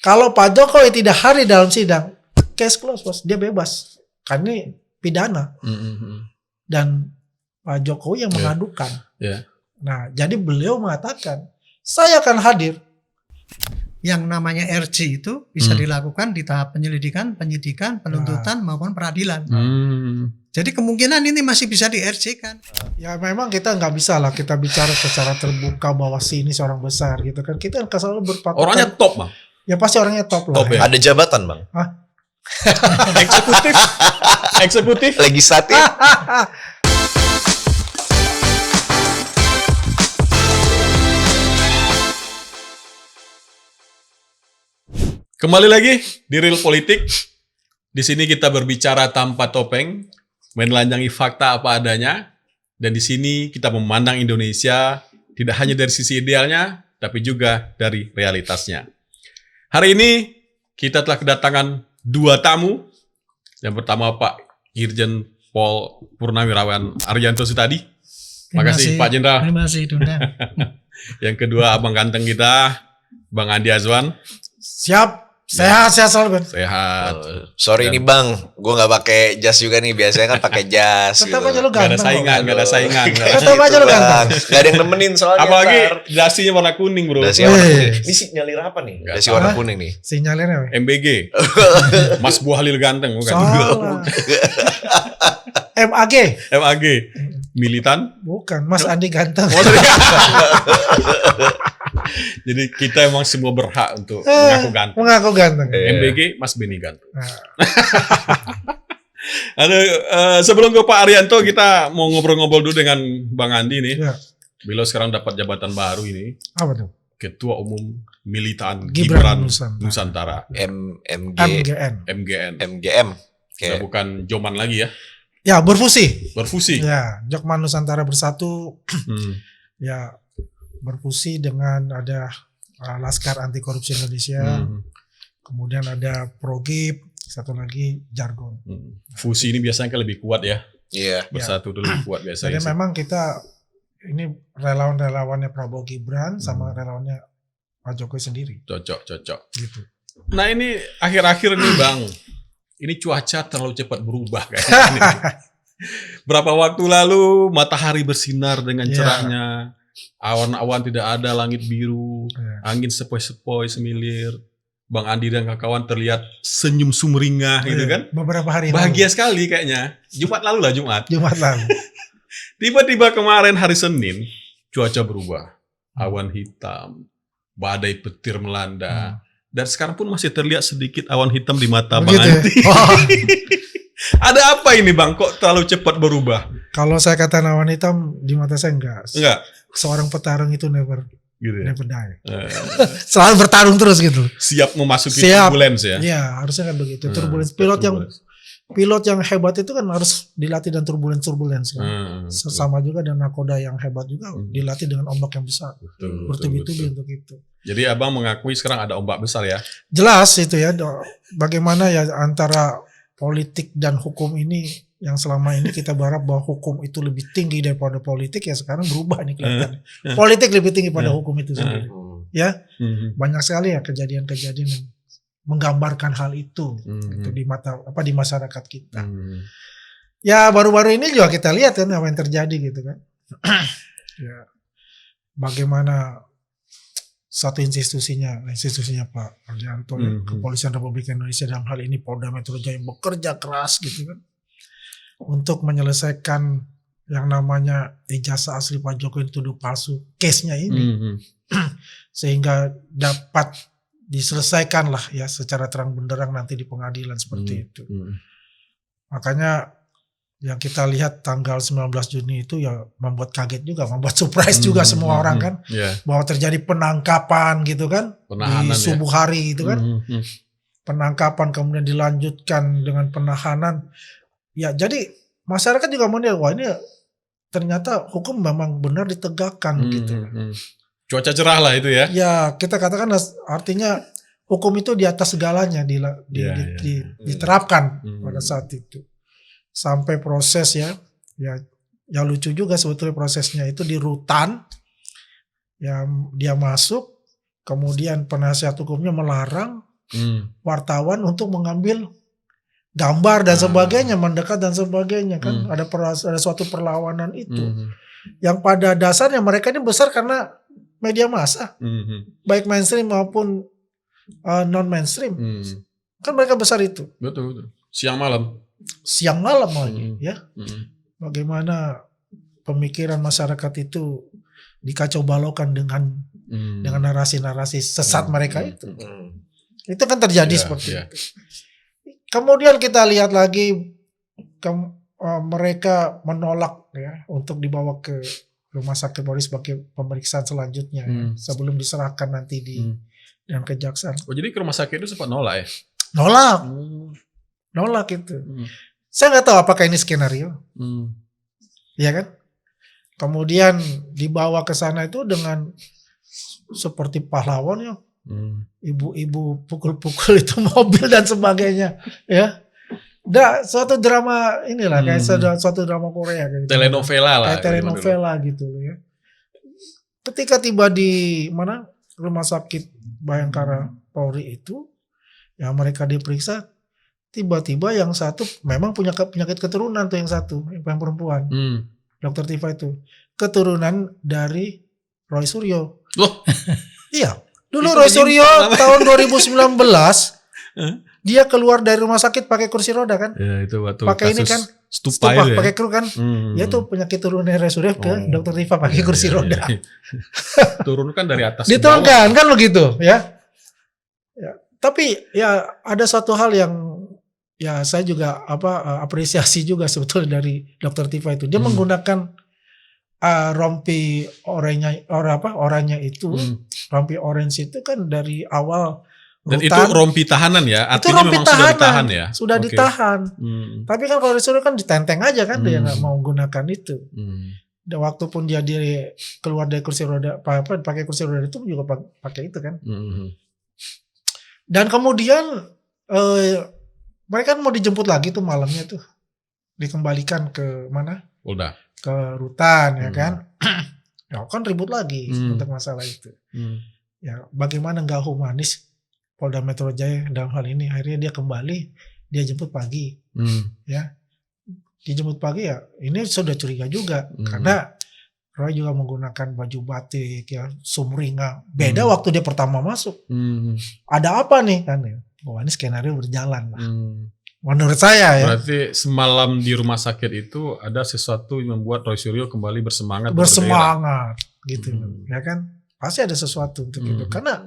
Kalau Pak Jokowi tidak hadir dalam sidang, case close, bos. Dia bebas. Karena ini pidana. Dan Pak Jokowi yang mengadukan. Nah, jadi beliau mengatakan, saya akan hadir. Yang namanya RC itu bisa dilakukan di tahap penyelidikan, penyidikan, penuntutan maupun peradilan. Jadi kemungkinan ini masih bisa di RC kan. Ya memang kita nggak bisa lah kita bicara secara terbuka bahwa si ini seorang besar gitu kan. Kita kan selalu berpatokan. Orangnya top, Bang. Ya pasti orangnya top lah. Top, ya. Ada jabatan, Bang. Eksekutif. Legislatif. Kembali lagi di Real Politik. Di sini kita berbicara tanpa topeng, menelanjangi fakta apa adanya, dan di sini kita memandang Indonesia tidak hanya dari sisi idealnya, tapi juga dari realitasnya. Hari ini kita telah kedatangan dua tamu. Yang pertama Pak Irjen Pol Purnawirawan Arianto Sutadi. Terima kasih Pak Jenderal. Terima kasih diundang. Yang kedua abang ganteng kita, Bang Andi Azwan. Siap. Sehat selalu, Ben. Sehat. Sorry nih Bang, gue nggak pakai jas juga nih. Biasanya kan pakai jas. Tetap gitu. aja lu ganteng. Gak ada saingan. Tetap aja lu ganteng. Gak ada yang nemenin soalnya. Apalagi dasinya warna kuning, bro. Dasi warna kuning. Ini sinyalir apa nih? Dasi warna kuning nih. Sinyalnya apa? MBG. Mas Buah Halil ganteng bukan? Salah. MAG. MAG. Militan. Bukan, Mas Andi ganteng. Jadi kita emang semua berhak untuk mengaku ganteng. Mengaku ganteng. MBG Mas Beni ganteng. Sebelum ke Pak Arianto, kita mau ngobrol-ngobrol dulu dengan Bang Andi nih. Ya. Beliau sekarang dapat jabatan baru ini. Apa tuh? Ketua Umum Militan Gibran Nusantara. MGN. MGM. Sudah bukan Joman lagi ya. Ya, berfusi. Berfusi. Ya, Jokman Nusantara Bersatu. Ya, berfusi dengan ada Laskar Anti Korupsi Indonesia. Kemudian ada Progib, satu lagi Jargon. Fusi ini biasanya kan lebih kuat ya. Iya. Bersatu dulu lebih kuat biasanya. Jadi memang kita ini relawan-relawannya Prabowo Gibran sama relawannya Pak Jokowi sendiri. Cocok. Gitu. Nah ini akhir-akhir nih Bang, ini cuaca terlalu cepat berubah kayaknya. Berapa waktu lalu matahari bersinar dengan cerahnya, awan-awan tidak ada, langit biru, angin sepoi-sepoi semilir. Bang Andi dan kawan terlihat senyum sumringah gitu kan. Beberapa hari bahagia lalu. sekali kayaknya. Jumat lalu lah Jumat lalu. Tiba-tiba kemarin hari Senin, cuaca berubah. Awan hitam, badai petir melanda. Dan sekarang pun masih terlihat sedikit awan hitam di mata Bang Andi. Ada apa ini Bang? Kok terlalu cepat berubah? Kalau saya kata awan hitam di mata saya enggak. Seorang petarung itu never die. Selalu bertarung terus gitu. Siap memasuki turbulence ya? Iya, harusnya kan begitu. Turbulence. Pilot yang hebat itu kan harus dilatih dan turbulence kan. Sama juga dan nakoda yang hebat juga dilatih dengan ombak yang besar. Bertubi-tubi untuk itu. Jadi abang mengakui sekarang ada ombak besar ya? Jelas itu ya. Bagaimana ya antara politik dan hukum ini yang selama ini kita berharap bahwa hukum itu lebih tinggi daripada politik, ya sekarang berubah nih kelihatannya. Politik lebih tinggi pada hukum itu sendiri. Ya, banyak sekali ya kejadian-kejadian yang menggambarkan hal itu gitu, di masyarakat kita. Ya baru-baru ini juga kita lihat kan apa yang terjadi gitu kan. Ya, bagaimana satu institusinya Pak Arianto, Kepolisian Republik Indonesia dalam hal ini Polda Metro Jaya bekerja keras gitu kan untuk menyelesaikan yang namanya ijazah asli Pak Jokowi tuduh palsu case-nya ini, sehingga dapat diselesaikan lah ya secara terang benderang nanti di pengadilan seperti itu. Makanya yang kita lihat tanggal 19 Juni itu ya membuat kaget juga, membuat surprise juga semua orang kan, bahwa terjadi penangkapan gitu kan, di subuh hari itu kan, penangkapan kemudian dilanjutkan dengan penahanan. Ya jadi masyarakat juga melihat wah ini ternyata hukum memang benar ditegakkan gitu. Cuaca cerah lah itu ya. Ya kita katakan artinya hukum itu di atas segalanya diterapkan pada saat itu. Sampai proses ya lucu juga sebetulnya prosesnya itu di rutan, ya dia masuk, kemudian penasihat hukumnya melarang, wartawan untuk mengambil gambar dan sebagainya, mendekat dan sebagainya kan. Ada suatu perlawanan itu. Yang pada dasarnya mereka ini besar karena media massa, baik mainstream maupun non mainstream. Kan mereka besar itu. Betul. Siang malam lagi ya. Bagaimana pemikiran masyarakat itu dikacau balaukan dengan narasi-narasi sesat mereka itu. Itu kan terjadi seperti itu. Kemudian kita lihat lagi mereka menolak ya untuk dibawa ke rumah sakit Polri sebagai pemeriksaan selanjutnya ya, sebelum diserahkan nanti dengan kejaksaan. Oh, jadi ke rumah sakit itu sempat nolak ya? Nolak itu. Saya nggak tahu apakah ini skenario, ya kan? Kemudian dibawa ke sana itu dengan seperti pahlawan ya, ibu-ibu pukul-pukul itu mobil dan sebagainya, ya. Suatu drama inilah kayak suatu drama Korea kayak gitu. Telenovela lah. Kayak telenovela gitu ya. Ketika tiba di rumah sakit Bayangkara Polri itu, ya mereka diperiksa, tiba-tiba yang satu memang punya penyakit keturunan tuh, yang satu yang perempuan, Dokter Tifa itu keturunan dari Roy Suryo. Loh, iya. Dulu Roy Suryo tahun 2019 dia keluar dari rumah sakit pakai kursi roda kan? Ya, itu waktu pakai ini kan stupa ya? pakai kru kan? Ya tuh penyakit turun dari Roy Suryo ke Dokter Tifa pakai kursi roda. Turun kan dari atas. Diturunkan kan begitu ya. Ya. Tapi ya ada satu hal yang ya saya juga apresiasi juga sebetulnya dari Dokter Tifa itu. Dia menggunakan rompi oranye itu, rompi orange itu kan dari awal dan rutan. itu rompi tahanan ya, artinya memang sudah ditahan ya. Sudah ditahan. Tapi kan kalau disuruh kan ditenteng aja kan, dia nggak mau gunakan itu. Dan waktu pun dia keluar dari kursi roda, pakai kursi roda itu juga pakai itu kan. Dan kemudian mereka mau dijemput lagi tuh malamnya tuh, dikembalikan ke mana? Udah. Ke rutan ya kan. Ya kan ribut lagi untuk masalah itu. Ya bagaimana nggak humanis Polda Metro Jaya dalam hal ini, akhirnya dia kembali, dia jemput pagi. Ya. Dijemput pagi ya, ini sudah curiga juga karena Roy juga menggunakan baju batik ya, sumringah. Beda waktu dia pertama masuk. Ada apa nih kan ya? Wah, ini skenario berjalan lah. Menurut saya ya. Berarti semalam di rumah sakit itu ada sesuatu yang membuat Roy Suryo kembali bersemangat gitu. Ya kan? Pasti ada sesuatu untuk itu. Karena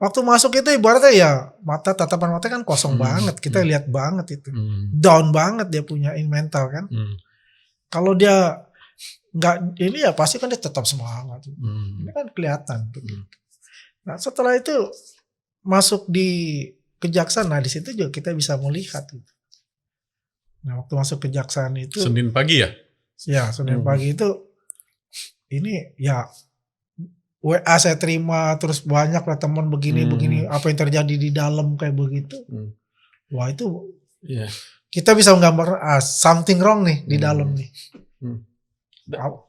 waktu masuk itu ibaratnya ya tatapan mata kan kosong banget. Kita lihat banget itu. Down banget dia punya mental kan. Kalau dia nggak ini ya pasti kan dia tetap semangat. Ini kan kelihatan. Nah setelah itu masuk di kejaksaan, nah di situ juga kita bisa melihat gitu. Nah waktu masuk kejaksaan itu Senin pagi ya? Ya Senin pagi itu ini ya WA saya terima terus banyak lah teman begini apa yang terjadi di dalam kayak begitu. Wah itu kita bisa menggambar something wrong nih di dalam nih.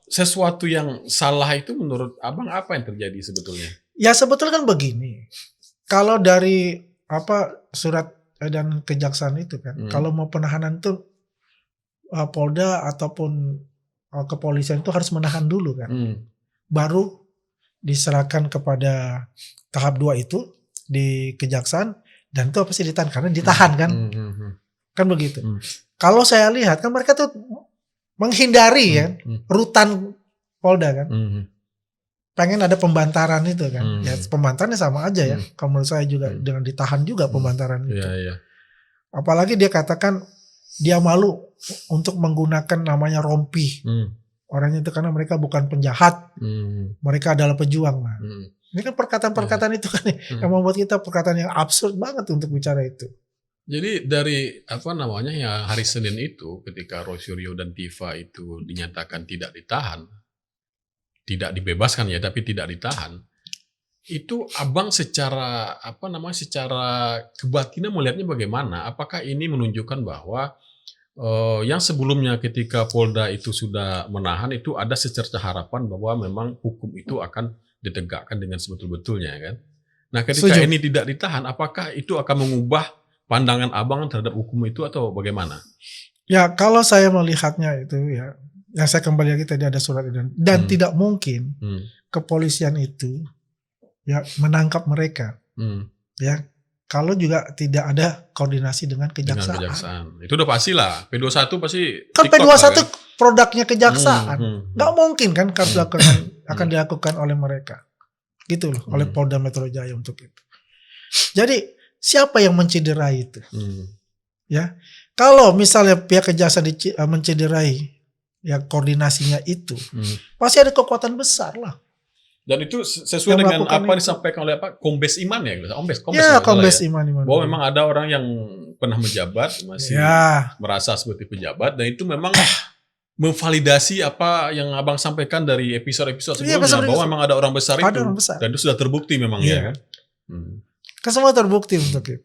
Sesuatu yang salah itu menurut abang apa yang terjadi sebetulnya? Ya sebetulnya kan begini. Kalau dari surat dan kejaksaan itu kan, kalau mau penahanan itu Polda ataupun kepolisian itu harus menahan dulu kan, baru diserahkan kepada tahap 2 itu di kejaksaan, dan itu pasti ditahan karena ditahan kan, kan begitu. Kalau saya lihat kan mereka tuh menghindari ya rutan Polda kan. Pengen ada pembantaran itu kan. Ya pembantarannya sama aja ya. Kalau menurut saya juga dengan ditahan juga pembantaran itu. Apalagi dia katakan dia malu untuk menggunakan namanya rompi. Orangnya itu karena mereka bukan penjahat. Mereka adalah pejuang. Nah, ini kan perkataan-perkataan itu kan yang membuat kita perkataan yang absurd banget untuk bicara itu. Jadi dari ya hari Senin itu ketika Roy Suryo dan Tifa itu dinyatakan tidak ditahan, tidak dibebaskan ya, tapi tidak ditahan. Itu abang secara secara kebatinan melihatnya bagaimana? Apakah ini menunjukkan bahwa yang sebelumnya ketika Polda itu sudah menahan itu ada secerca harapan bahwa memang hukum itu akan ditegakkan dengan sebetul-betulnya kan? Nah, ketika Setuju. ini tidak ditahan, apakah itu akan mengubah pandangan abang terhadap hukum itu atau bagaimana? Ya kalau saya melihatnya itu ya, yang saya kembali lagi tadi ada surat edaran dan tidak mungkin kepolisian itu ya menangkap mereka ya kalau juga tidak ada koordinasi dengan Dengan kejaksaan. kejaksaan. Itu udah pastilah. P21 pasti Kan TikTok P21 lah, kan? produknya kejaksaan. Nggak mungkin kan harus akan Hmm. dilakukan oleh mereka. Gitu loh, oleh Hmm. Polda Metro Jaya untuk itu. Jadi siapa yang mencederai itu? Ya. Kalau misalnya pihak kejaksaan mencederai ya koordinasinya itu, pasti ada kekuatan besar lah. Dan itu sesuai Yang dengan melakukan apa itu. disampaikan oleh Kombes Iman ya? Kombes Ya, kalau nggak salah Kombes ya? Iman. Bahwa memang ada orang yang pernah menjabat masih Ya, merasa seperti pejabat dan itu memang memvalidasi apa yang abang sampaikan dari episode-episode Iya, sebelumnya episode- bahwa memang ada orang besar ada itu orang besar. dan itu sudah terbukti memang Iya. ya kan. kan semua terbukti untuk itu.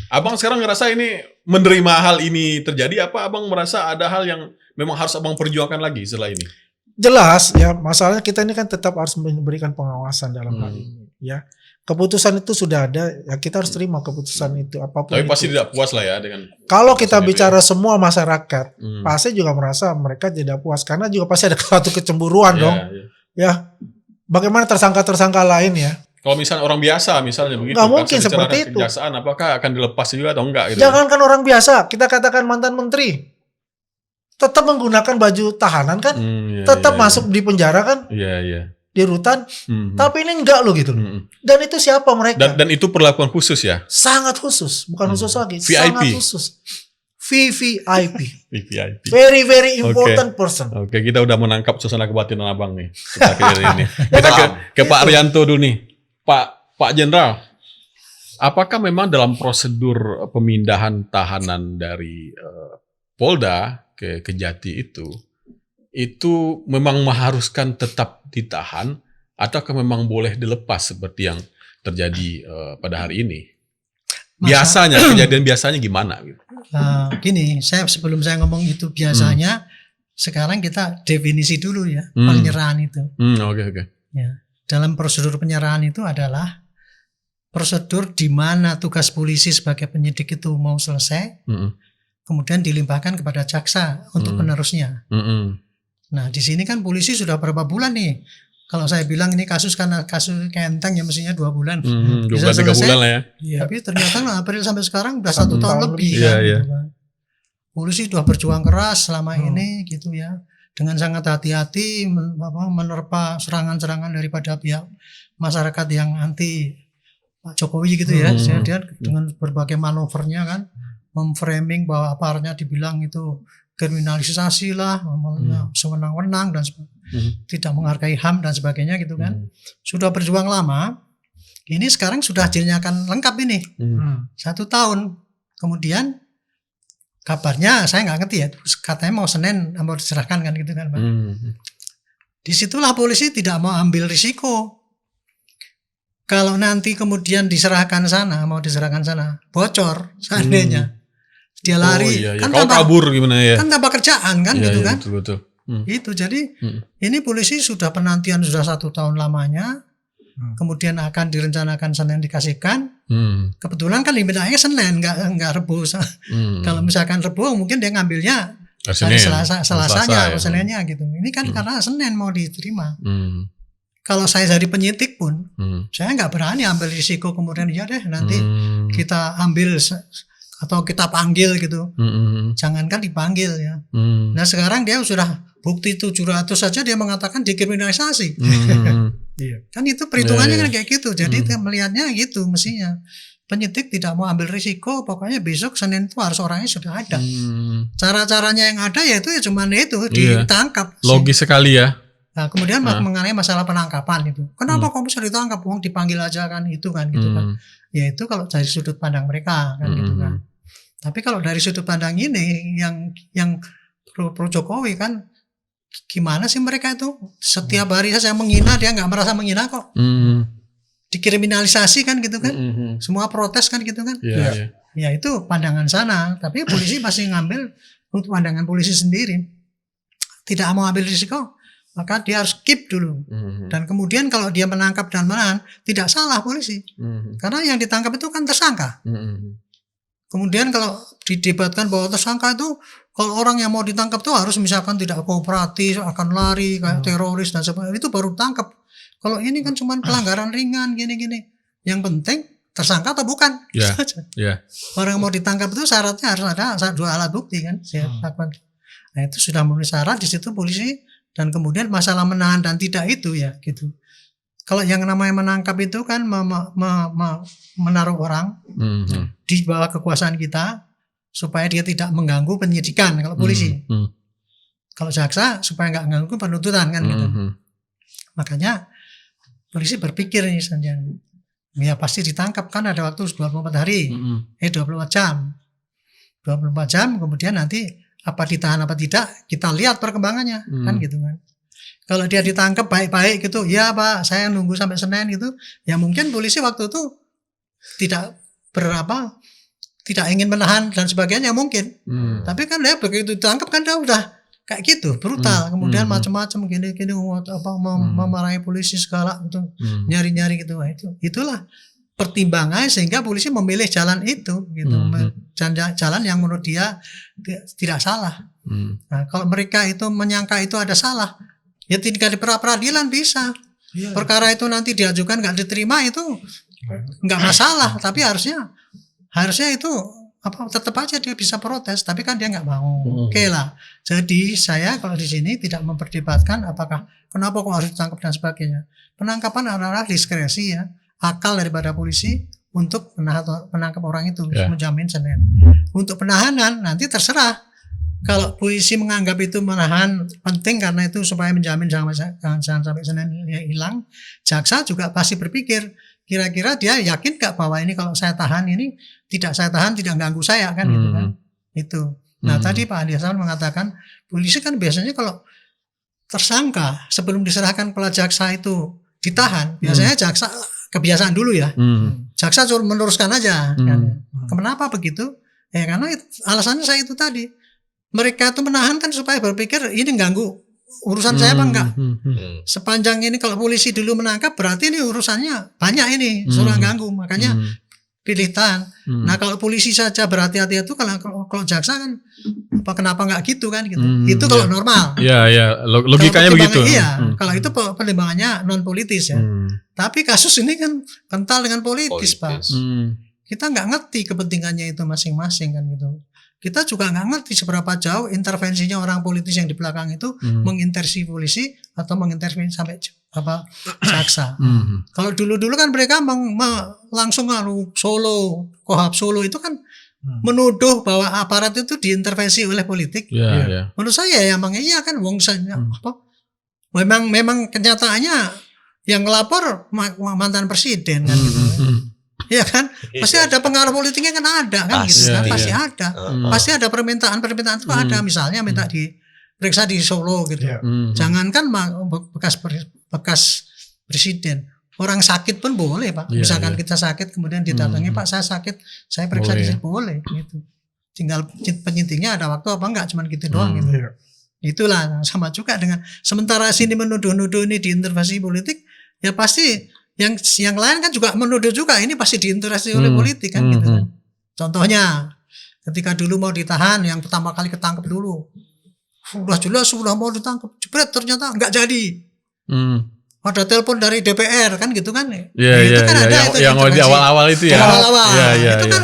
Abang sekarang ngerasa ini menerima hal ini terjadi apa abang merasa ada hal yang memang harus abang perjuangkan lagi setelah ini? Jelas ya, masalahnya kita ini kan tetap harus memberikan pengawasan dalam hal ini ya. Keputusan itu sudah ada, ya kita harus terima keputusan itu apapun. Tapi itu. pasti tidak puas lah ya dengan Kalau kita keputusan itu bicara semua masyarakat, ya. pasti juga merasa mereka tidak puas karena juga pasti ada suatu kecemburuan Ya, dong. ya. Ya, bagaimana tersangka-tersangka lain ya? Kalau misalnya orang biasa misalnya begitu, Nggak mungkin kan, secara seperti itu. kejaksaan apakah akan dilepas juga atau enggak gitu? Jangankan orang biasa, kita katakan mantan menteri, tetap menggunakan baju tahanan kan, Iya, tetap iya, masuk di penjara kan, Iya, iya. di rutan. Mhm. Tapi ini enggak loh gitu. Mhm. Dan itu siapa mereka? Dan itu perlakuan khusus ya? Sangat khusus, bukan khusus lagi, VIP. sangat khusus. VVIP, VIP. very important person. Oke, kita udah menangkap suasana kebatinan abang nih. Setelah kejadian ini. Kita ke Pak Arianto dulu nih. Pak Jenderal, apakah memang dalam prosedur pemindahan tahanan dari Polda ke Kejati itu memang mengharuskan tetap ditahan ataukah memang boleh dilepas seperti yang terjadi pada hari ini? Biasanya kejadian biasanya gimana gitu? Gini, sebelum saya ngomong itu biasanya sekarang kita definisi dulu ya penyerahan itu. Oke. Ya. Dalam prosedur penyerahan itu adalah prosedur di mana tugas polisi sebagai penyidik itu mau selesai, kemudian dilimpahkan kepada jaksa untuk penerusnya. Nah, di sini kan polisi sudah berapa bulan nih? Kalau saya bilang ini kasus karena kasus kenteng ya mestinya 2 bulan. 2 Bisa bulan 3 selesai. bulan lah ya. Iya. Tapi ternyata April sampai sekarang udah 1 tahun tahun lebih lebih. kan, Iya, gitu kan. Polisi sudah berjuang keras selama ini gitu ya, dengan sangat hati-hati menerpa serangan-serangan daripada pihak masyarakat yang anti Pak Jokowi gitu ya. Dia dengan berbagai manuvernya kan memframing bahwa aparatnya dibilang itu kriminalisasi lah, sewenang-wenang dan tidak menghargai HAM dan sebagainya gitu kan. Sudah berjuang lama. Ini sekarang sudah dinyatakan lengkap ini. 1 tahun. Kemudian kabarnya saya nggak ngerti ya, katanya mau Senin mau diserahkan kan gitu kan Pak. Disitulah polisi tidak mau ambil risiko. Kalau nanti kemudian diserahkan sana, mau diserahkan sana, bocor seandainya. Dia lari. Iya. Kan Kalau tanpa, kabur gimana ya? kan tanpa kerjaan kan gitu kan. Betul. Itu jadi ini polisi sudah penantian sudah 1 tahun lamanya. Kemudian akan direncanakan Senin dikasihkan. Kebetulan kan dimintaannya Senin, nggak Rebo. Kalau misalkan Rebo mungkin dia ngambilnya hari Selasanya atau Seninnya gitu. Ini kan karena Senin mau diterima. Kalau saya jadi penyidik pun, saya nggak berani ambil risiko kemudian ya deh nanti kita ambil atau kita panggil gitu. Jangankan dipanggil ya. Nah sekarang dia sudah bukti 700 saja dia mengatakan dikriminalisasi. Iya. Kan itu perhitungannya kan kayak gitu. Jadi dia melihatnya gitu mestinya. Penyidik tidak mau ambil risiko, pokoknya besok Senin itu harus orangnya sudah ada. Cara-caranya yang ada ya itu ya cuman itu ditangkap. Logis sekali ya. Nah, kemudian mengenai masalah penangkapan itu. Kenapa kok bisa ditangkap? Uang dipanggil aja kan itu kan gitu kan. Ya itu kalau dari sudut pandang mereka kan gitu kan. Tapi kalau dari sudut pandang ini yang pro Jokowi kan gimana sih mereka itu setiap hari saya menghina dia nggak merasa menghina kok. Dikriminalisasi kan gitu kan. Semua protes kan gitu kan. Iya. Ya itu pandangan sana, tapi polisi pasti ngambil untuk pandangan polisi sendiri. Tidak mau ambil risiko. maka dia harus keep dulu. Mhm. Dan kemudian kalau dia menangkap dan menahan, tidak salah polisi. Mhm. Karena yang ditangkap itu kan tersangka. Mhm. Kemudian kalau didebatkan bahwa tersangka itu, kalau orang yang mau ditangkap itu harus misalkan tidak kooperatif, akan lari, kayak teroris dan sebagainya, itu baru tangkap. Kalau ini kan cuma pelanggaran ringan, gini-gini. Yang penting tersangka atau bukan. Ya. Itu aja. Ya. Orang yang mau ditangkap itu syaratnya harus ada 2 alat bukti kan. Nah itu sudah memenuhi syarat, di situ polisi, dan kemudian masalah menahan dan tidak itu ya gitu. Kalau yang namanya menangkap itu kan menaruh orang Mhm. di bawah kekuasaan kita supaya dia tidak mengganggu penyidikan kalau polisi. Mhm. Kalau jaksa supaya nggak mengganggu penuntutan kan gitu. Mhm. Makanya polisi berpikir ini saja. Ya pasti ditangkap kan ada waktu 24 hari. Mhm. 24 jam. 24 jam kemudian nanti apa ditahan apa tidak kita lihat perkembangannya kan gitu kan. Kalau dia ditangkap baik-baik gitu, ya Pak, saya nunggu sampai Senin gitu, ya mungkin polisi waktu itu tidak tidak ingin menahan dan sebagainya mungkin. Tapi kan dia begitu ditangkap kan dia udah kayak gitu, brutal, kemudian macam-macam gini-gini memarahi polisi segala itu, nyari-nyari gitu. Nah, itulah pertimbangannya sehingga polisi memilih jalan itu gitu. Jalan yang menurut dia tidak salah. Nah, kalau mereka itu menyangka itu ada salah, ya tinggal di peradilan bisa. Perkara itu nanti diajukan nggak diterima itu nggak masalah, tapi harusnya itu tetap aja dia bisa protes, tapi kan dia nggak mau. Oke lah. Jadi saya kalau di sini tidak memperdebatkan kenapa kok harus ditangkap dan sebagainya. Penangkapan adalah diskresi ya, akal daripada polisi untuk menangkap orang itu, menjamin Senin. Untuk penahanan nanti terserah. Kalau polisi menganggap itu menahan penting karena itu supaya menjamin jangan sampai Senin hilang, jaksa juga pasti berpikir kira-kira dia yakin gak bahwa ini kalau saya tahan ini tidak ganggu saya kan gitu kan. Itu. Nah tadi Pak Andi Hasan mengatakan polisi kan biasanya kalau tersangka sebelum diserahkan kepada jaksa itu ditahan, biasanya jaksa kebiasaan dulu ya. Jaksa cuma meneruskan aja kan. Kenapa begitu? Karena alasannya saya itu tadi. Mereka itu menahan kan supaya berpikir ini ganggu urusan saya apa enggak. Sepanjang ini kalau polisi dulu menangkap berarti ini urusannya banyak ini, suruh ganggu, makanya pilih tahan. Nah kalau polisi saja berhati-hati itu kalau jaksa kan kenapa enggak gitu kan gitu. Itu kalau normal. Iya, logikanya begitu. Iya, kalau itu pertimbangannya non politis ya. Tapi kasus ini kan kental dengan politis. Pak. Kita nggak ngerti kepentingannya itu masing-masing kan gitu. Kita juga nggak ngerti seberapa jauh intervensinya orang politis yang di belakang itu mengintervensi polisi atau mengintervensi sampai jaksa. Kalau dulu-dulu kan mereka langsung Kohab Solo itu kan menuduh bahwa aparat itu diintervensi oleh politik. Menurut saya ya emang iya kan, memang kenyataannya yang ngelapor mantan presiden kan gitu. Iya kan, pasti ada pengaruh politiknya kan ada kan gitu kan, pasti ada, pasti ada permintaan itu ada, misalnya minta diperiksa di Solo gitu, jangankan bekas presiden, orang sakit pun boleh Pak, misalkan kita sakit kemudian didatangi Pak saya sakit, saya periksa di sini boleh gitu, tinggal penyitiknya ada waktu apa enggak, cuman gitu doang gitu. Itulah sama juga dengan sementara sini menuduh-nuduh ini diintervensi politik, ya pasti yang lain kan juga menuduh juga ini pasti diintervensi oleh politik kan gitu kan. Contohnya ketika dulu mau ditahan yang pertama kali ketangkep dulu, sudah mau ditangkap, jebret ternyata nggak jadi. Ada telepon dari DPR kan gitu kan. Itu kan ada itu yang di awal-awal itu ya. Itu kan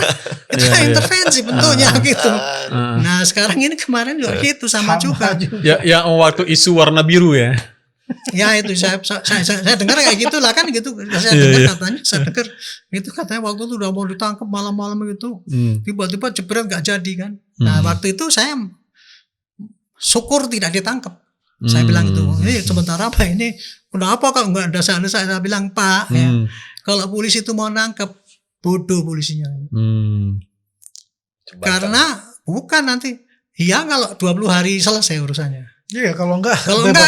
itu kan intervensi bentuknya gitu. Nah sekarang ini kemarin juga gitu sama juga. Ya yang waktu isu warna biru ya. Ya itu saya dengar kayak gitulah kan gitu. Saya dengar itu katanya waktu itu udah mau ditangkap malam-malam gitu. Tiba-tiba jebret nggak jadi kan. Nah waktu itu saya syukur tidak ditangkap. Saya bilang itu ini sementara Pak ini kenapa kok nggak ada saya bilang Pak kalau polisi itu mau nangkep bodoh polisinya. Karena bukan nanti kalau 20 hari selesai urusannya. Iya, kalau enggak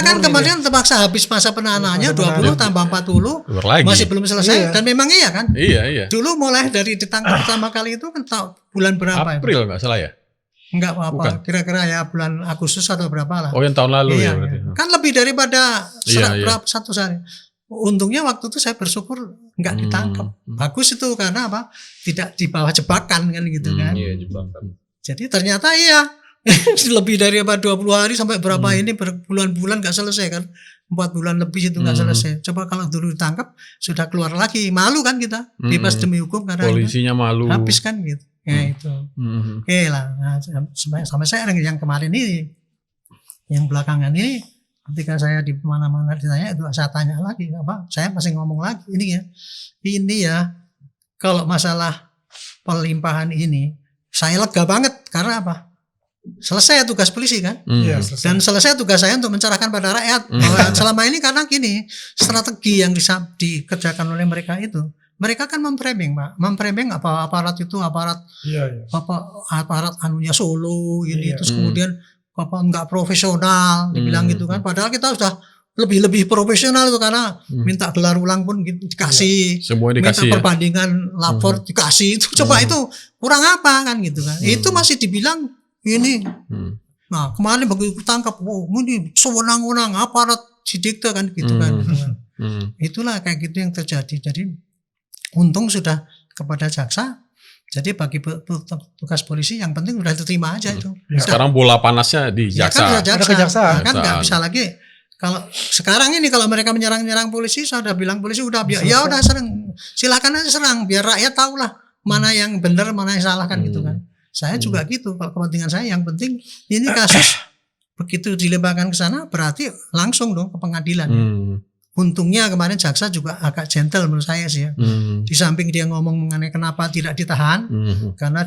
kan kemarin terpaksa habis masa penahanannya 20 tambah 40 masih belum selesai dan memang iya kan. Iya. Dulu mulai dari ditangkap pertama kali itu kan bulan berapa? April nggak salah ya. Enggak Bukan. apa-apa. Kira-kira ya bulan Agustus atau berapa lah. Oh, yang tahun lalu Iya, ya berarti. iya. Kan lebih daripada Iya, iya. berapa satu hari. Untungnya waktu itu saya bersyukur nggak ditangkap. Bagus itu karena apa? Tidak di bawah jebakan kan gitu kan. Iya, jebakan. Jadi ternyata iya lebih daripada 20 hari sampai berapa ini berbulan-bulan nggak selesai kan. 4 bulan lebih itu nggak selesai. Coba kalau dulu ditangkap sudah keluar lagi, malu kan kita. Bebas demi hukum karena Polisinya malu. habis kan gitu. Ya itu. Oke lah. Nah, sampai saya yang kemarin ini, yang belakangan ini, ketika saya di mana-mana ditanya itu saya tanya lagi apa? Saya masih ngomong lagi ini ya. Kalau masalah pelimpahan ini, saya lega banget karena apa? Selesai tugas polisi kan? Iya, selesai. Dan selesai tugas saya untuk mencerahkan pada rakyat. Bahwa selama ini karena gini, strategi yang dikerjakan oleh mereka itu, mereka kan memframing, Pak. Memframing apa aparat itu aparat Iya. aparat anunya Solo ini Iya. terus kemudian apa enggak profesional dibilang gitu kan. Padahal kita sudah lebih profesional itu karena minta gelar ulang pun dikasih. Semuanya Minta dikasih ya. perbandingan lapor dikasih. Itu coba itu kurang apa kan gitu kan. Itu masih dibilang ini. Nah, kemarin begitu tangkap, ini sewenang-wenang aparat sidikta kan gitu kan. Itulah kayak gitu yang terjadi. Jadi untung sudah kepada jaksa. Jadi bagi tugas polisi yang penting udah diterima aja itu. Sekarang bola panasnya di Ya jaksa. kan udah Ada jaksa. kejaksaan. Nah, kan nggak Kejaksaan. bisa lagi. Kalau sekarang ini kalau mereka menyerang polisi, saya udah bilang polisi udah ya udah serang, silakan aja serang biar rakyat tahu lah mana yang benar mana yang salah kan gitu kan. Saya juga gitu. Kalau kepentingan saya yang penting ini kasus begitu dilemparkan ke sana berarti langsung dong ke pengadilan. Untungnya kemarin jaksa juga agak gentle menurut saya sih ya. Di samping dia ngomong mengenai kenapa tidak ditahan karena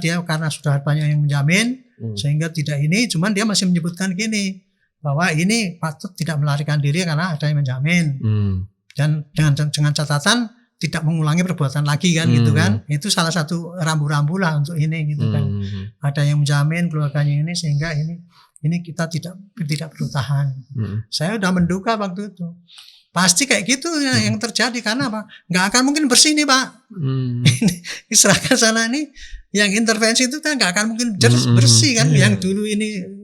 sudah banyak yang menjamin sehingga tidak ini, cuman dia masih menyebutkan gini bahwa ini patut tidak melarikan diri karena ada yang menjamin dan dengan catatan tidak mengulangi perbuatan lagi kan gitu kan. Itu salah satu rambu-rambu lah untuk ini gitu kan. Ada yang menjamin keluarganya ini sehingga ini kita tidak perlu tahan. Saya udah menduga waktu itu pasti kayak gitu yang terjadi karena apa? Nggak akan mungkin bersih nih Pak. Diserahkan sana nih yang intervensi itu kan nggak akan mungkin bersih kan. Yang dulu ini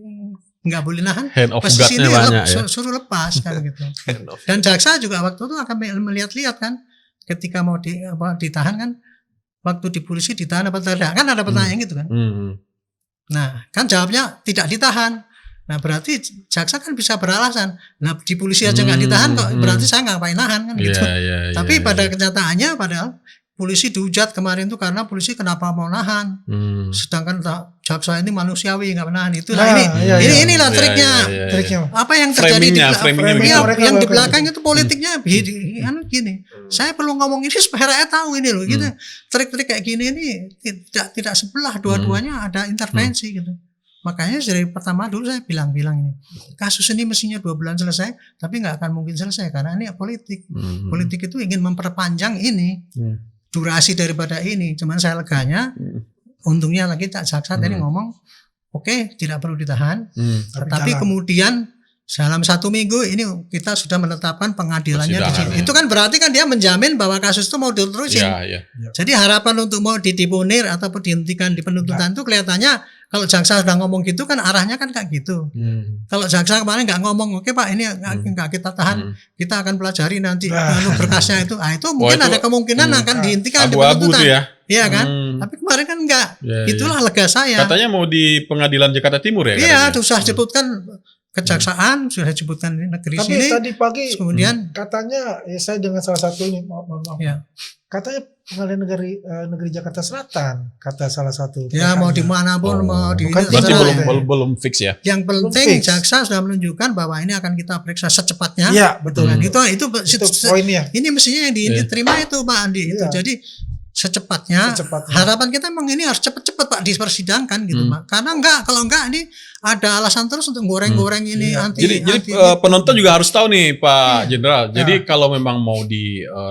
nggak boleh nahan, Hand of pas God-nya sini banyak ya. suruh lepas kan gitu. Dan jaksa juga waktu itu akan melihat-lihat kan, ketika mau ditahan kan, waktu di polisi ditahan apa tidak kan ada pertanyaan gitu kan. Nah kan jawabnya tidak ditahan. Nah berarti jaksa kan bisa beralasan. Nah di polisi aja nggak ditahan kok, berarti saya nggak ngapain nahan kan gitu. Tapi pada kenyataannya padahal polisi dihujat kemarin itu karena polisi kenapa mau nahan, sedangkan jaksa ini manusiawi nggak menahan. Itulah inilah triknya. Triknya. Apa yang terjadi framingnya yang di belakang itu politiknya gini. Saya perlu ngomong ini supaya rakyat tahu ini loh. Gitu. Trik-trik kayak gini ini tidak sebelah, dua-duanya ada intervensi gitu. Makanya dari pertama dulu saya bilang ini kasus ini mestinya 2 bulan selesai, tapi nggak akan mungkin selesai karena ini politik. Politik itu ingin memperpanjang ini durasi daripada ini. Cuman saya leganya, untungnya lagi jaksa tadi ngomong, oke, tidak perlu ditahan, tetapi kemudian dalam 1 minggu ini kita sudah menetapkan pengadilannya di sini. Itu kan berarti kan dia menjamin bahwa kasus itu mau diterusin. Jadi harapan untuk mau dideponir ataupun dihentikan di penuntutan itu kelihatannya kalau jaksa sudah ngomong gitu kan arahnya kan kayak gitu. Kalau jaksa kemarin nggak ngomong, oke Pak ini nggak kita tahan, kita akan pelajari nanti berkasnya itu. Itu mungkin ada kemungkinan akan dihentikan di penuntutan. Iya kan? Tapi kemarin kan enggak. Itulah lega saya. Katanya mau di pengadilan Jakarta Timur ya? Iya, sudah sebutkan kejaksaan, sudah sebutkan negeri Tapi sini. tadi pagi Kemudian katanya saya dengan salah satu ini mohon maaf. Ya. Katanya pengadilan negeri Jakarta Selatan kata salah satu. Ya mau di mana pun mau di Bukan Berarti terserah. belum fix ya? Yang penting jaksa sudah menunjukkan bahwa ini akan kita periksa secepatnya. Iya, betul. Kan? Itu poinnya. Ini mestinya yang diterima itu Pak Andi. Itu. Jadi secepatnya. Harapan kita memang ini harus cepat-cepat Pak dipersidangkan gitu Pak. Karena kalau enggak ini ada alasan terus untuk goreng-goreng ini Jadi penonton juga harus tahu nih Pak Jenderal. Jadi kalau memang mau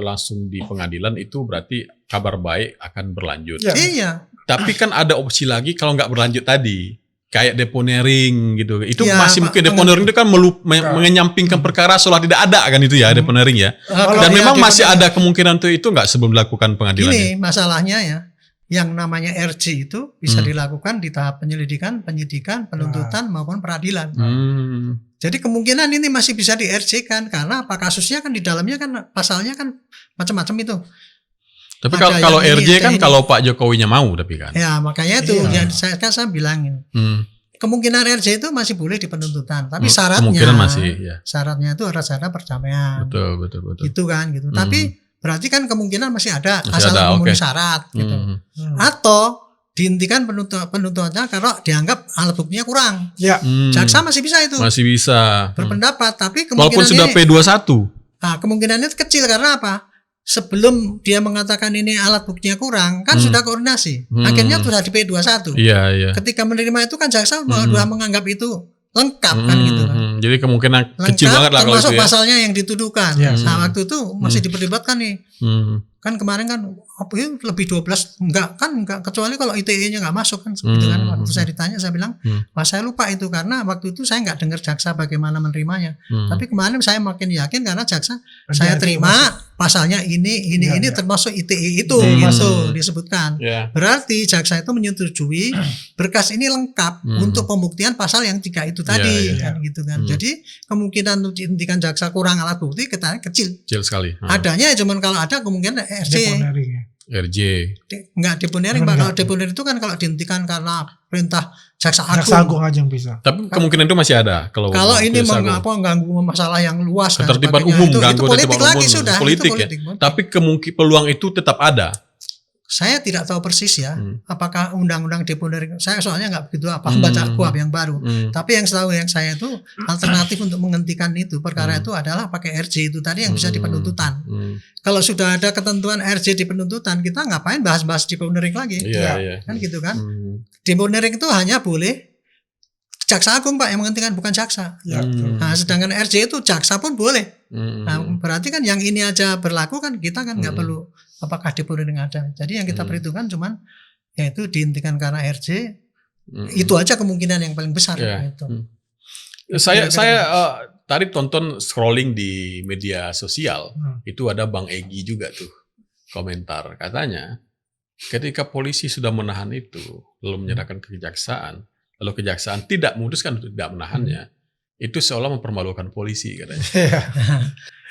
langsung di pengadilan itu berarti kabar baik akan berlanjut. Iya. Tapi kan ada opsi lagi kalau nggak berlanjut tadi. Kayak deponering gitu. Itu Ya, masih Pak, mungkin deponering itu kan menyampingkan perkara seolah tidak ada kan itu ya deponering ya. Dan memang masih ada kemungkinan itu nggak sebelum dilakukan pengadilan. Ini masalahnya ya. yang namanya RJ itu bisa dilakukan di tahap penyelidikan, penyidikan, penuntutan maupun peradilan. Jadi kemungkinan ini masih bisa di RJ kan, karena apa, kasusnya kan di dalamnya kan pasalnya kan macam-macam itu. Tapi Ada kalau yang ini, RJ kan ada ini. kalau Pak Jokowinya mau tapi kan. Ya makanya itu Iya. yang saya bilangin. Kemungkinan RJ itu masih boleh di penuntutan, tapi Kemungkinan masih, ya. syaratnya itu harus ada perdamaian. Betul. Gitu kan gitu. Tapi berarti kan kemungkinan masih ada Masih asal ada, memenuhi oke. syarat gitu. Hmm. Atau dihentikan penuntutannya kalau dianggap alat buktinya kurang. Ya. Jaksa masih bisa itu Masih bisa. berpendapat, tapi Walaupun sudah kemungkinannya P21. kemungkinannya kecil karena apa? Sebelum dia mengatakan ini alat buktinya kurang, kan sudah koordinasi. Akhirnya sudah di P21. Iya. Ketika menerima itu kan jaksa sudah menganggap itu lengkap kan gitu kan. Jadi kemungkinan kecil banget lah kalau termasuk itu ya. pasalnya yang dituduhkan. Yes. Nah waktu itu masih diperdebatkan nih. Kan kemarin kan apa ya, lebih 12 enggak kecuali kalau ITE-nya enggak masuk kan gitu kan. Waktu saya ditanya saya bilang, "Wah, saya lupa itu karena waktu itu saya enggak dengar jaksa bagaimana menerimanya." Tapi kemarin saya makin yakin karena jaksa saya terima pasalnya ini termasuk ITE itu gitu disebutkan. Ya. Berarti jaksa itu menyetujui berkas ini lengkap untuk pembuktian pasal yang 3 itu tadi kan gitu kan. Jadi kemungkinan untuk dihentikan jaksa kurang alat bukti kecil. Kecil sekali. Adanya cuman kalau ada kemungkinan RJ. Deponering ya. RJ. Enggak deponering, Pak. Kalau deponering itu kan kalau dihentikan karena perintah jaksa Jaksa agung. Agung aja yang bisa. Tapi kemungkinan itu masih ada kalau Ini Jaksa Agung. mengganggu masalah yang luas dan Ketertiban sebagainya. umum, itu ganggu politik ketertiban lagi umum. sudah. Politik itu ya. politik. Tapi peluang itu tetap ada. Saya tidak tahu persis ya, apakah undang-undang deponering. Saya soalnya nggak begitu baca KUHP yang baru. Tapi yang setahu yang saya itu alternatif untuk menghentikan itu perkara itu adalah pakai RJ itu tadi yang bisa di penuntutan. Kalau sudah ada ketentuan RJ di penuntutan, kita ngapain bahas-bahas deponering lagi? Iya. Kan gitu kan? Deponering itu hanya boleh jaksa agung Pak yang menghentikan, bukan jaksa. Ya, betul. Nah, sedangkan RJ itu jaksa pun boleh. Nah, berarti kan yang ini aja berlaku kan kita kan nggak perlu apakah deponering ada. Jadi yang kita perhitungkan cuman yaitu dihentikan karena RJ. Itu aja kemungkinan yang paling besar itu. Saya tadi tonton scrolling di media sosial, itu ada Bang Egy juga tuh komentar, katanya ketika polisi sudah menahan itu lalu menyerahkan ke kejaksaan, lalu kejaksaan tidak memutuskan untuk tidak menahannya, itu seolah mempermalukan polisi katanya.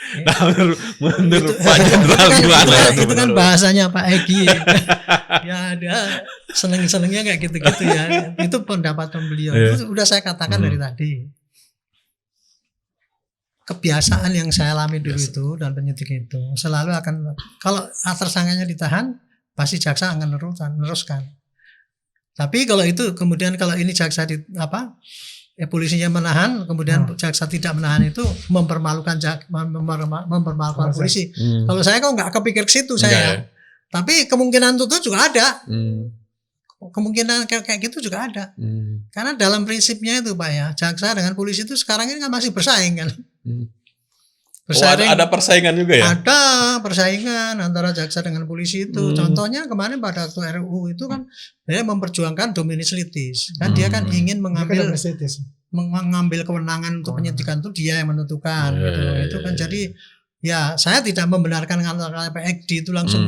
Nah, menurut Pak Jenderal gimana? Itu kan bahasanya Pak Egy. Ya ada seneng-senengnya kayak gitu-gitu ya. Itu pendapatan beliau. Itu udah saya katakan dari tadi. Kebiasaan yang saya alami dulu itu dan penyidik itu selalu akan, kalau tersangkanya ditahan pasti jaksa akan meneruskan. Tapi kalau itu kemudian kalau ini jaksa polisinya menahan, kemudian jaksa tidak menahan, itu mempermalukan polisi. Kalau saya kok nggak kepikir ke situ saya. Tapi kemungkinan itu juga ada. Kemungkinan kayak gitu juga ada. Karena dalam prinsipnya itu Pak ya, jaksa dengan polisi itu sekarang ini kan masih bersaing kan. Ada persaingan juga ya? Ada persaingan antara jaksa dengan polisi itu. Contohnya kemarin pada waktu RUU itu kan dia memperjuangkan dominus litis. Kan dia kan ingin mengambil kewenangan untuk penyidikan itu dia yang menentukan gitu. Itu kan jadi ya saya tidak membenarkan antara PXD itu langsung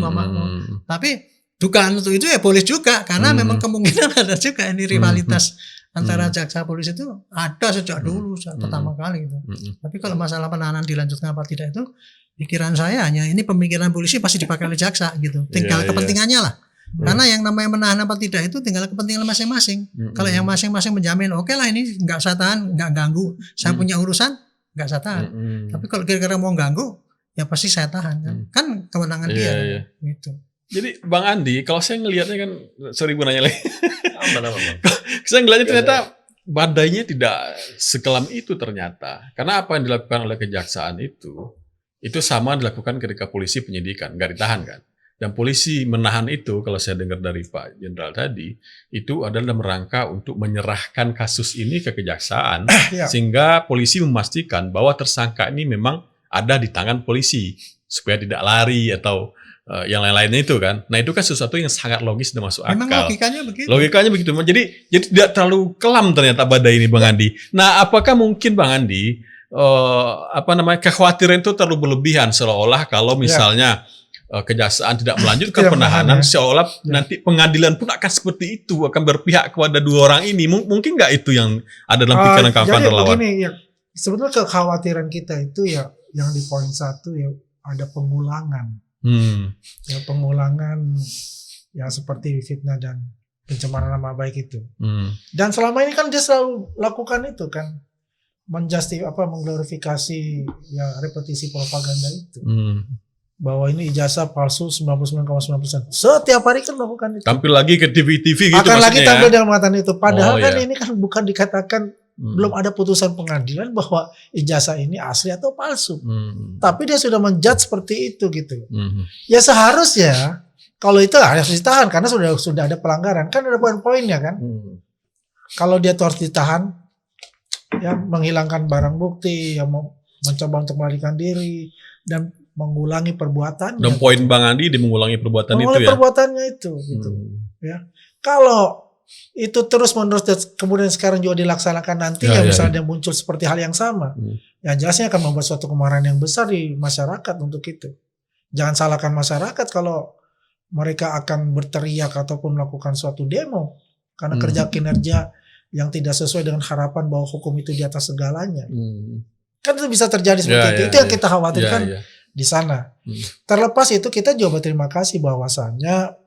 tapi dugaan itu ya boleh juga karena memang kemungkinan ada juga ini rivalitas antara jaksa polisi itu ada sejak dulu pertama kali itu. Tapi kalau masalah penahanan dilanjutkan apa tidak itu pikiran saya hanya ini pemikiran polisi pasti dipakai oleh jaksa gitu. Tinggal kepentingannya lah. Karena yang namanya menahan apa tidak itu tinggal kepentingan masing-masing. Kalau yang masing-masing menjamin oke lah ini nggak saya tahan, nggak ganggu, saya punya urusan nggak saya tahan. Tapi kalau kira-kira mau ganggu ya pasti saya tahan kan kewenangan dia gitu. Jadi Bang Andi, kalau saya ngelihatnya kan, sorry gue nanya lagi. Saya ngelihatnya ternyata badainya tidak sekelam itu ternyata. Karena apa yang dilakukan oleh kejaksaan itu sama dilakukan ketika polisi penyidikan, nggak ditahan kan. Dan polisi menahan itu, kalau saya dengar dari Pak Jenderal tadi, itu adalah dalam rangka untuk menyerahkan kasus ini ke kejaksaan, sehingga polisi memastikan bahwa tersangka ini memang ada di tangan polisi, supaya tidak lari atau yang lain-lainnya itu kan. Nah itu kan sesuatu yang sangat logis dan masuk akal. Memang logikanya begitu. Jadi tidak terlalu kelam ternyata badai ini Bang Andi. Nah apakah mungkin Bang Andi kekhawatiran itu terlalu berlebihan seolah-olah kalau misalnya kejaksaan tidak melanjutkan Tidak penahanan, menahan, ya. seolah Ya. nanti pengadilan pun akan seperti itu, akan berpihak kepada dua orang ini. Mungkin nggak itu yang ada dalam pikiran kawan Jadi relawan? begini ya, sebetulnya kekhawatiran kita itu ya yang di poin 1 ya ada pengulangan. Ya pengulangan ya seperti fitnah dan pencemaran nama baik itu. Dan selama ini kan dia selalu lakukan itu kan, mengglorifikasi ya repetisi propaganda itu. Bahwa ini ijazah palsu 99,9%. Setiap hari kan melakukan itu. Tampil lagi ke TV-TV gitu Akan lagi maksudnya tampil ya? dengan mengatakan itu. Padahal Oh, kan iya. ini kan bukan dikatakan belum ada putusan pengadilan bahwa ijazah ini asli atau palsu. Tapi dia sudah menjudge seperti itu gitu. Ya seharusnya kalau itu harus ditahan karena sudah ada pelanggaran. Kan ada poin-poinnya kan. Kalau dia tuh harus ditahan, ya menghilangkan barang bukti, yang mencoba untuk melarikan diri dan mengulangi perbuatannya. Dan poin Bang Andi di mengulangi perbuatan itu ya. Perbuatannya itu gitu. Ya. Kalau itu terus menerus kemudian sekarang juga dilaksanakan nanti Ya, yang ya, misalnya muncul seperti hal yang sama. Yang jelasnya akan membuat suatu kemarahan yang besar di masyarakat untuk itu. Jangan salahkan masyarakat kalau mereka akan berteriak ataupun melakukan suatu demo karena kerja kinerja yang tidak sesuai dengan harapan bahwa hukum itu di atas segalanya. Kan itu bisa terjadi seperti itu. Itu yang kita khawatirkan di sana. Terlepas itu kita juga berterima kasih bahwasannya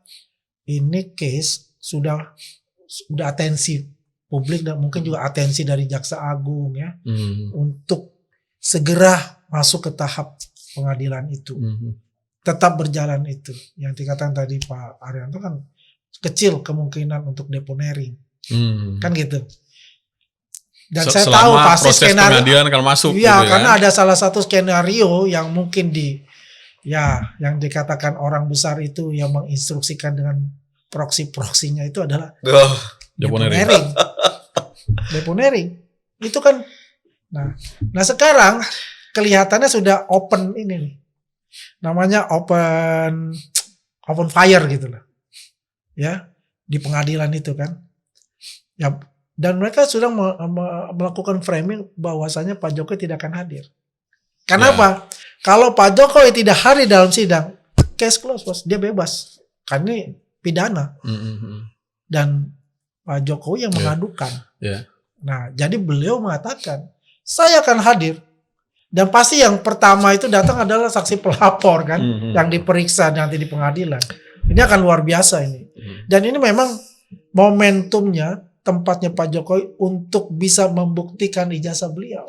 ini case sudah atensi publik dan mungkin juga atensi dari Jaksa Agung ya untuk segera masuk ke tahap pengadilan itu. Tetap berjalan itu. Yang dikatakan tadi Pak Arianto kan kecil kemungkinan untuk deponering. Kan gitu. Dan saya tahu pasti proses skenario pengadilan akan masuk iya, gitu karena ya. ada salah satu skenario yang mungkin yang dikatakan orang besar itu yang menginstruksikan dengan proksi-proksinya itu adalah deponering. Deponering. Itu kan nah sekarang kelihatannya sudah open ini nih. Namanya open fire gitu loh. Ya, di pengadilan itu kan. Ya, dan mereka sudah melakukan framing bahwasanya Pak Jokowi tidak akan hadir. Kenapa? Kalau Pak Jokowi tidak hadir dalam sidang, case close, bos. Dia bebas. Karena ini pidana. Dan Pak Jokowi yang mengadukan. Nah, jadi beliau mengatakan, saya akan hadir. Dan pasti yang pertama itu datang adalah saksi pelapor kan, yang diperiksa nanti di pengadilan. Ini akan luar biasa ini. Dan ini memang momentumnya, tempatnya Pak Jokowi untuk bisa membuktikan ijazah beliau.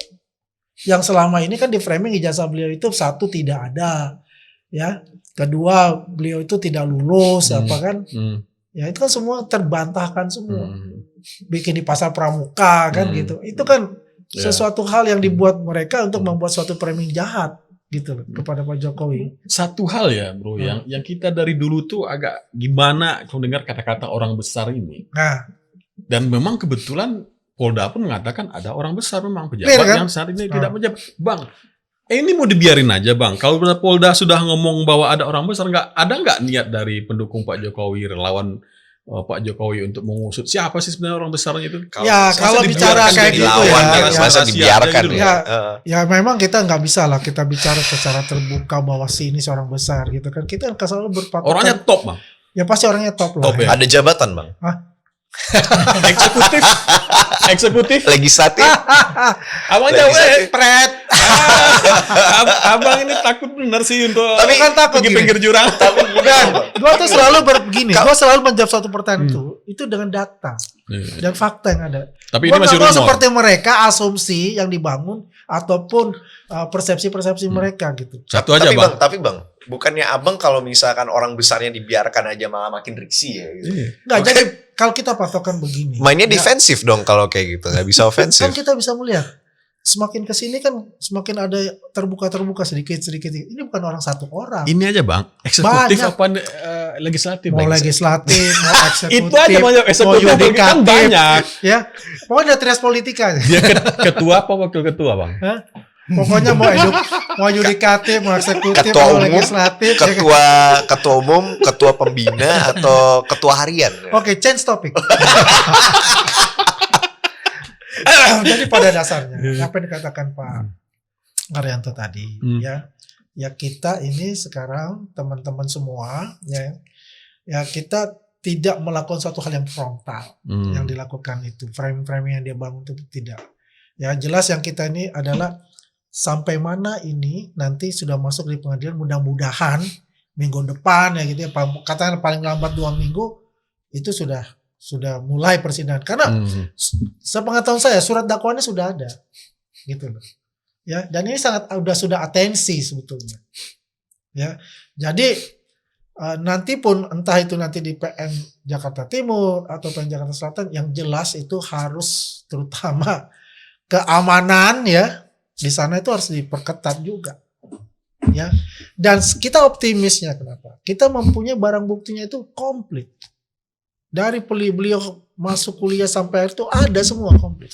Yang selama ini kan di framing ijazah beliau itu satu tidak ada, ya. Kedua beliau itu tidak lulus, apa kan? Ya itu kan semua terbantahkan semua. Bikin di pasar pramuka kan gitu. Itu kan sesuatu hal yang dibuat mereka untuk membuat suatu framing jahat gitu loh kepada Pak Jokowi. Satu hal ya bro, yang kita dari dulu tuh agak gimana kalau dengar kata-kata orang besar ini. Nah. Dan memang kebetulan Polda pun mengatakan ada orang besar memang pejabat kan? yang saat ini tidak menjabat. Bang, ini mau dibiarin aja bang. Kalau Polda sudah ngomong bahwa ada orang besar, ada nggak niat dari pendukung Pak Jokowi, relawan Pak Jokowi untuk mengusut siapa sih sebenarnya orang besarnya itu? Kalau bicara kayak gitu masa dibiarkan ya memang kita nggak bisa lah kita bicara secara terbuka bahwa si ini seorang besar gitu kan. Kita kan selalu berpatokan. Orangnya top bang. Ya pasti orangnya top lah. Top, ya. Ada jabatan bang. Eksekutif, legislatif. Abang jauh pret. Abang ini takut bener sih untuk tapi kan takut pergi pinggir jurang. Tapi gue tuh selalu begini. Gue selalu menjawab suatu pertanyaan itu dengan data dan fakta yang ada. Tapi ini masih rumor. rumor. Seperti mereka asumsi yang dibangun ataupun persepsi-persepsi mereka gitu. Satu aja bang. Tapi bang, bukannya abang kalau misalkan orang besarnya dibiarkan aja malah makin riksi ya? Gitu. Nggak, jadi kalau kita patokan begini. Mainnya defensif dong kalau kayak gitu, nggak bisa ofensif. Kan kita bisa melihat semakin kesini kan semakin ada terbuka sedikit. Ini bukan orang satu orang. Ini aja bang, eksekutif banyak. apa legislatif? Mau legislatif, mau eksekutif, Itu aja banyak mau eksekutif kan yudikatif, banyak. ya. Pokoknya ada trias politika. Dia ketua apa wakil ketua bang? Hah? Pokoknya mau yudikatif, mau eksekutif, Ketua mau umum, legislatif, ketua umum, ketua pembina atau ketua harian. Oke, change topic. Jadi pada dasarnya apa yang dikatakan Pak Arianto tadi, ya ya kita ini sekarang teman-teman semua ya kita tidak melakukan suatu hal yang frontal yang dilakukan itu, frame-frame yang dia bangun itu tidak. Ya jelas yang kita ini adalah sampai mana ini nanti sudah masuk di pengadilan, mudah-mudahan minggu depan ya gitu ya, katakan paling lambat 2 minggu itu sudah mulai persidangan. Karena sepengetahuan saya surat dakwaannya sudah ada gitu loh. Ya, dan ini sudah atensi sebetulnya. Ya. Jadi nanti pun entah itu nanti di PN Jakarta Timur atau PN Jakarta Selatan, yang jelas itu harus terutama keamanan ya di sana itu harus diperketat juga. Ya. Dan kita optimisnya kenapa? Kita mempunyai barang buktinya itu komplit. Dari beliau masuk kuliah sampai itu ada semua komplit.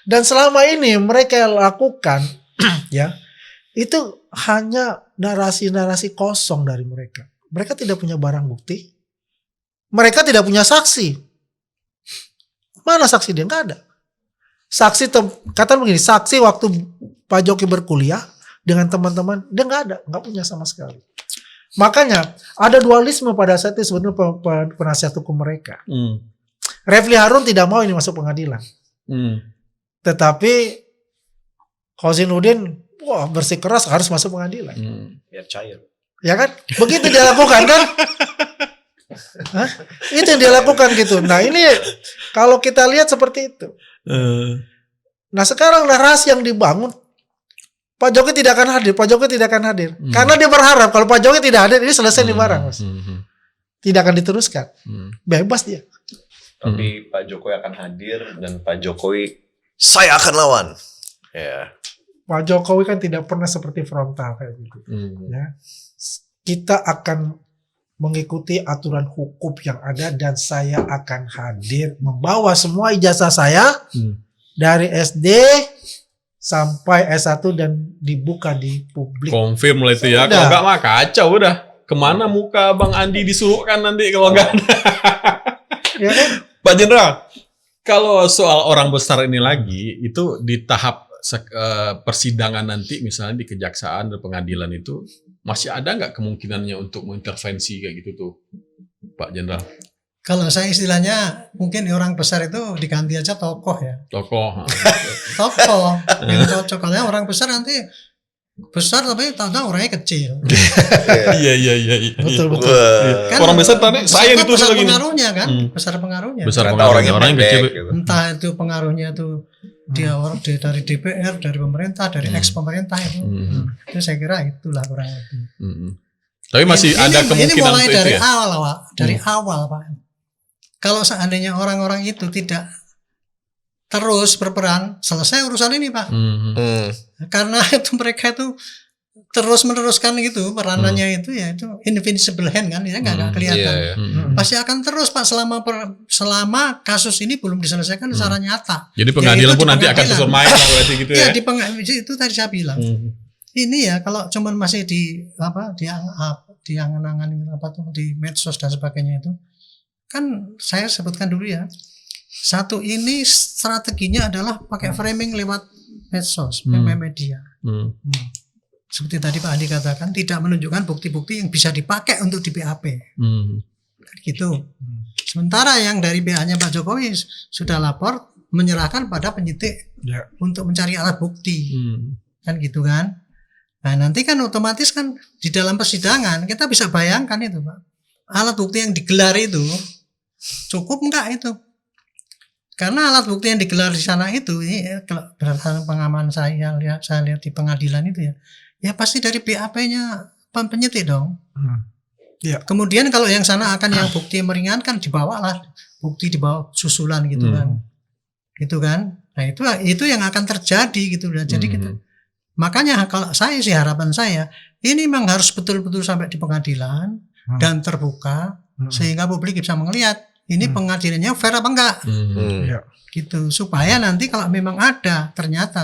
Dan selama ini mereka yang lakukan ya itu hanya narasi-narasi kosong dari mereka. Mereka tidak punya barang bukti. Mereka tidak punya saksi. Mana saksi dia? Nggak ada. Saksi kata begini, saksi waktu Pak Jokowi berkuliah dengan teman-teman dia nggak ada, nggak punya sama sekali. Makanya ada dualisme pada saat itu sebenarnya penasihat hukum mereka. Refli Harun tidak mau ini masuk pengadilan. Tetapi Khosinuddin bersikeras harus masuk pengadilan. Biar cair. Ya kan? Begitu dia lakukan kan? Hah? Itu yang dia lakukan gitu. Nah ini kalau kita lihat seperti itu. Nah sekarang narasi yang dibangun, Pak Jokowi tidak akan hadir, Pak Jokowi tidak akan hadir. Karena dia berharap kalau Pak Jokowi tidak hadir, ini selesai di barang, Mas. Tidak akan diteruskan. Bebas dia. Tapi Pak Jokowi akan hadir dan Pak Jokowi Saya akan lawan. Ya. Pak Jokowi kan tidak pernah seperti frontal kayak gitu. Ya. Kita akan mengikuti aturan hukum yang ada dan saya akan hadir membawa semua ijazah saya dari SD sampai S1 dan dibuka di publik. Confirm lah itu ya. Sudah. Kalau enggak mah kacau udah. Kemana muka Bang Andi disuruhkan nanti kalau enggak ada. Ya kan? Pak Jenderal, kalau soal orang besar ini lagi, itu di tahap persidangan nanti misalnya di kejaksaan dan pengadilan itu, masih ada nggak kemungkinannya untuk mengintervensi kayak gitu tuh, Pak Jenderal? Kalau saya istilahnya mungkin orang besar itu diganti aja tokoh ya. Tokoh. Tokoh yang cocok. Karena orang besar nanti besar tapi tahu-tahu orangnya kecil. Iya. Betul. Kan Orang besar tadi saya itu ditulis besar lagi nih. pengaruhnya kan, besar pengaruhnya. Besar ternyata pengaruhnya orang yang kecil. gitu. Entah itu pengaruhnya itu dia orang dari DPR, dari pemerintah, dari ex pemerintah itu. Itu saya kira itulah kurang lebih. Tapi masih ada kemungkinan ini mulai untuk dari itu ya. awal, Pak. Dari awal, Pak. Kalau seandainya orang-orang itu tidak terus berperan, selesai urusan ini, Pak. Karena itu mereka itu terus meneruskan gitu peranannya itu ya itu invisible hand kan ya nggak kelihatan. Pasti akan terus Pak selama kasus ini belum diselesaikan secara nyata. Jadi pengadilan Yaitu pun nanti akan susur main lah berarti gitu ya. Iya itu tadi saya bilang. Ini ya kalau cuman masih di angan-angan di medsos dan sebagainya itu kan saya sebutkan dulu ya. Satu ini strateginya adalah pakai framing lewat medsos, media. Seperti tadi Pak Andi katakan tidak menunjukkan bukti-bukti yang bisa dipakai untuk di BAP. Gitu. Sementara yang dari BA-nya Pak Jokowi sudah lapor menyerahkan pada penyidik untuk mencari alat bukti. Kan gitu kan. Nah, nanti kan otomatis kan di dalam persidangan kita bisa bayangkan itu, Pak. Alat bukti yang digelar itu cukup enggak itu? Karena alat bukti yang digelar di sana itu, ini berdasarkan pengalaman saya lihat di pengadilan itu ya pasti dari BAP-nya penyidik dong. Kemudian kalau yang sana akan yang bukti meringankan dibawalah bukti dibawa susulan gitu kan, gitu kan. Nah itu yang akan terjadi gitu. Jadi kita makanya kalau saya sih harapan saya ini memang harus betul-betul sampai di pengadilan dan terbuka sehingga publik bisa melihat. Ini pengadilannya fair apa enggak? Gitu. Supaya nanti kalau memang ada ternyata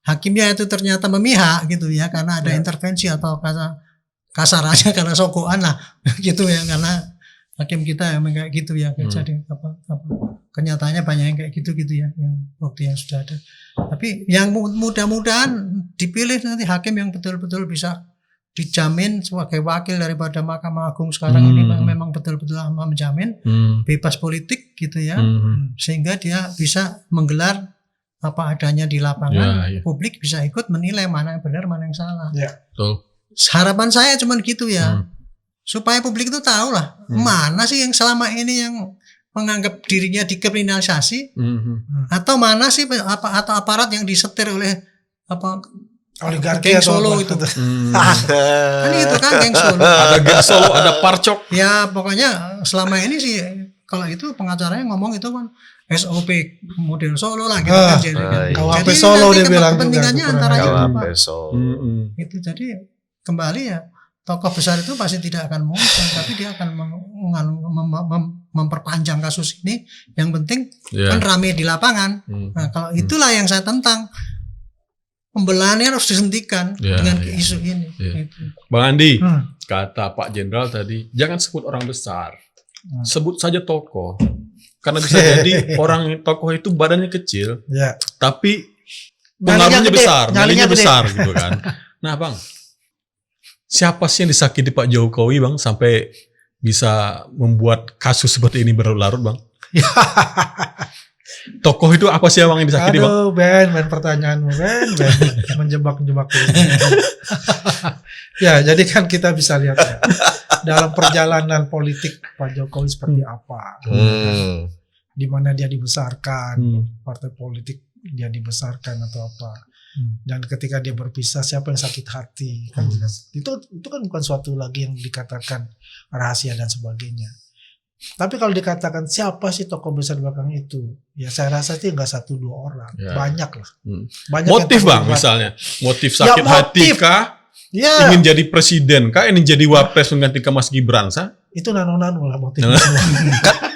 hakimnya itu ternyata memihak gitu ya karena ada intervensi atau kasarannya karena sogokan lah gitu ya karena hakim kita yang kayak gitu ya jadi kenyataannya banyak yang kayak gitu ya yang bukti yang sudah ada. Tapi yang mudah-mudahan dipilih nanti hakim yang betul-betul bisa dijamin sebagai wakil daripada Mahkamah Agung sekarang ini memang betul-betul menjamin bebas politik gitu ya, sehingga dia bisa menggelar apa adanya di lapangan, Ya, ya. publik bisa ikut menilai mana yang benar mana yang salah. Betul. Harapan saya cuman gitu ya, supaya publik itu tahu lah mana sih yang selama ini yang menganggap dirinya dikriminalisasi, atau mana sih atau aparat yang disetir oleh apa Oligarki geng atau Solo apa? itu. Kan itu kan geng Solo. Ada geng Solo, ada Parcok. Ya pokoknya selama ini sih kalau itu pengacaranya ngomong itu kan SOP model Solo lah gitu kan. Jadi, iya. KWP jadi Solo nanti dia bilang juga. kepentingannya Kurang antara ajar. itu Kalau Pak. besok. Itu jadi kembali ya tokoh besar itu pasti tidak akan muncul, tapi dia akan memperpanjang kasus ini. Yang penting Ya. kan rame di lapangan. Nah kalau itulah yang saya tentang, pembelahannya harus dihentikan Ya, dengan ya. isu ini. Ya. Gitu. Bang Andi, Hmm. kata Pak Jenderal tadi, jangan sebut orang besar, sebut saja tokoh. Karena bisa jadi orang tokoh itu badannya kecil, Ya. tapi Nyalinya pengaruhnya gede, besar, nyalinya nyalinya gede. besar gitu kan. Nah Bang, siapa sih yang disakiti Pak Jokowi Bang sampai bisa membuat kasus seperti ini berlarut Bang? Tokoh itu apa sih Bang yang disakiti Bang? Aduh Ben pertanyaanmu Ben menjebak-jebak. Ya jadi kan kita bisa lihat ya, dalam perjalanan politik Pak Jokowi seperti apa, di mana dia dibesarkan, partai politik dia dibesarkan atau apa, dan ketika dia berpisah siapa yang sakit hati kan jelas. Itu kan bukan suatu lagi yang dikatakan rahasia dan sebagainya. Tapi kalau dikatakan siapa sih tokoh besar di belakang itu, ya saya rasa sih nggak 1-2 orang, Ya. banyak lah. Banyak Motif yang Bang terlibat. misalnya, motif sakit motif. hati kah? Ya, Ingin jadi presiden kah? Ingin jadi wapres menggantikan Mas Gibran sah? itu nano-nano lah motifnya semua.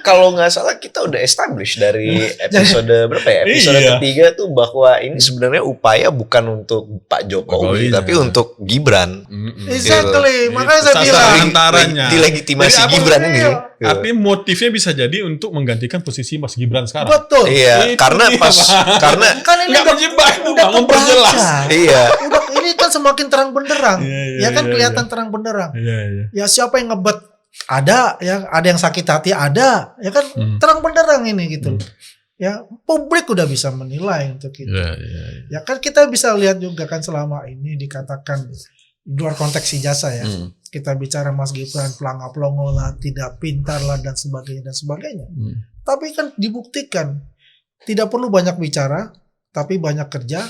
Kalau nggak salah kita udah establish dari episode berapa ya? Episode Iya. ketiga tuh bahwa ini sebenarnya upaya bukan untuk Pak Jokowi, Jokowinya. tapi untuk Gibran. Exactly, makanya saya Sasaran bilang antaranya. Dilegitimasi Jadi apa- Gibran ini. Artinya motifnya bisa jadi untuk menggantikan posisi Mas Gibran sekarang. betul. Iya, Itu karena dia, pas Pak. karena Kan ini Nggak menjebak itu udah Bang, memperjelas. kebaca. iya. Udah ini kan semakin terang benderang. Iya, Ya kan iya, kelihatan terang benderang. Iya, iya. Ya siapa yang ngebet ada, ya ada yang sakit hati ada, ya kan terang benderang ini gitu. Ya publik udah bisa menilai untuk itu. Iya, iya, iya. Ya kan kita bisa lihat juga kan selama ini dikatakan di luar konteks ijazah ya. Kita bicara Mas Gibran pelangap-pelongo lah, tidak pintar lah dan sebagainya dan sebagainya. Tapi kan dibuktikan tidak perlu banyak bicara, tapi banyak kerja,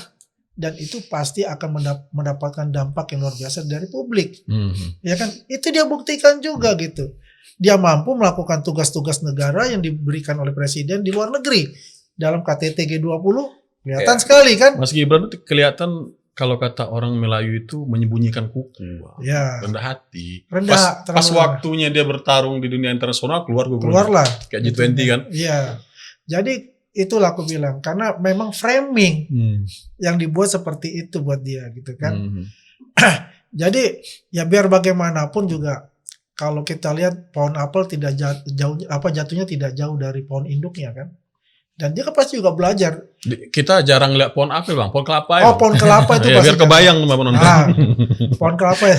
dan itu pasti akan mendapatkan dampak yang luar biasa dari publik. Ya kan? Itu dia buktikan juga gitu. Dia mampu melakukan tugas-tugas negara yang diberikan oleh presiden di luar negeri. Dalam KTT G20 kelihatan sekali kan? Mas Gibran itu kelihatan kalau kata orang Melayu itu menyembunyikan kuku. Ya. Rendah hati. Rendah, Pas terlalu waktunya dia bertarung di dunia internasional keluar kukunya. Keluarlah. Kayak G20 kan. Iya. Jadi itulah aku bilang karena memang framing yang dibuat seperti itu buat dia gitu kan. Jadi ya biar bagaimanapun juga kalau kita lihat pohon apel tidak jatuhnya tidak jauh dari pohon induknya kan. Dan dia kan pasti juga belajar. Kita jarang lihat pohon apel Bang, pohon kelapa ya. Oh, pohon kelapa itu Ya, pasti biar kebayang sama penonton. Nah, pohon kelapa ya.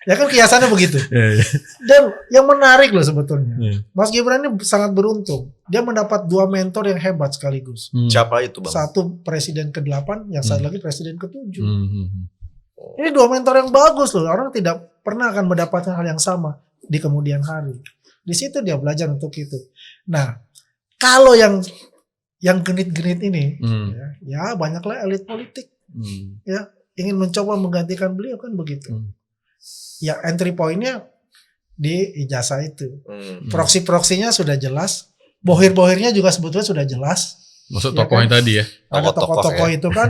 Ya kan kiasannya begitu. Iya, iya. Dan yang menarik loh sebetulnya. Iya. Mas Gibran ini sangat beruntung. Dia mendapat 2 mentor yang hebat sekaligus. Siapa itu, Bang? Satu presiden ke-8, yang satu lagi presiden ke-7. Hmm. Ini 2 mentor yang bagus loh. Orang tidak pernah akan mendapatkan hal yang sama di kemudian hari. Di situ dia belajar untuk itu. Nah, kalau yang genit-genit ini, ya banyaklah elit politik, ya ingin mencoba menggantikan beliau kan begitu. Ya entry pointnya di ijazah itu. Proksi-proksinya sudah jelas, bohir-bohirnya juga sebetulnya sudah jelas. Maksud Ya tokoh kan? yang tadi ya. Ada Tokoh-tokoh tokoh-tokoh ya. itu kan,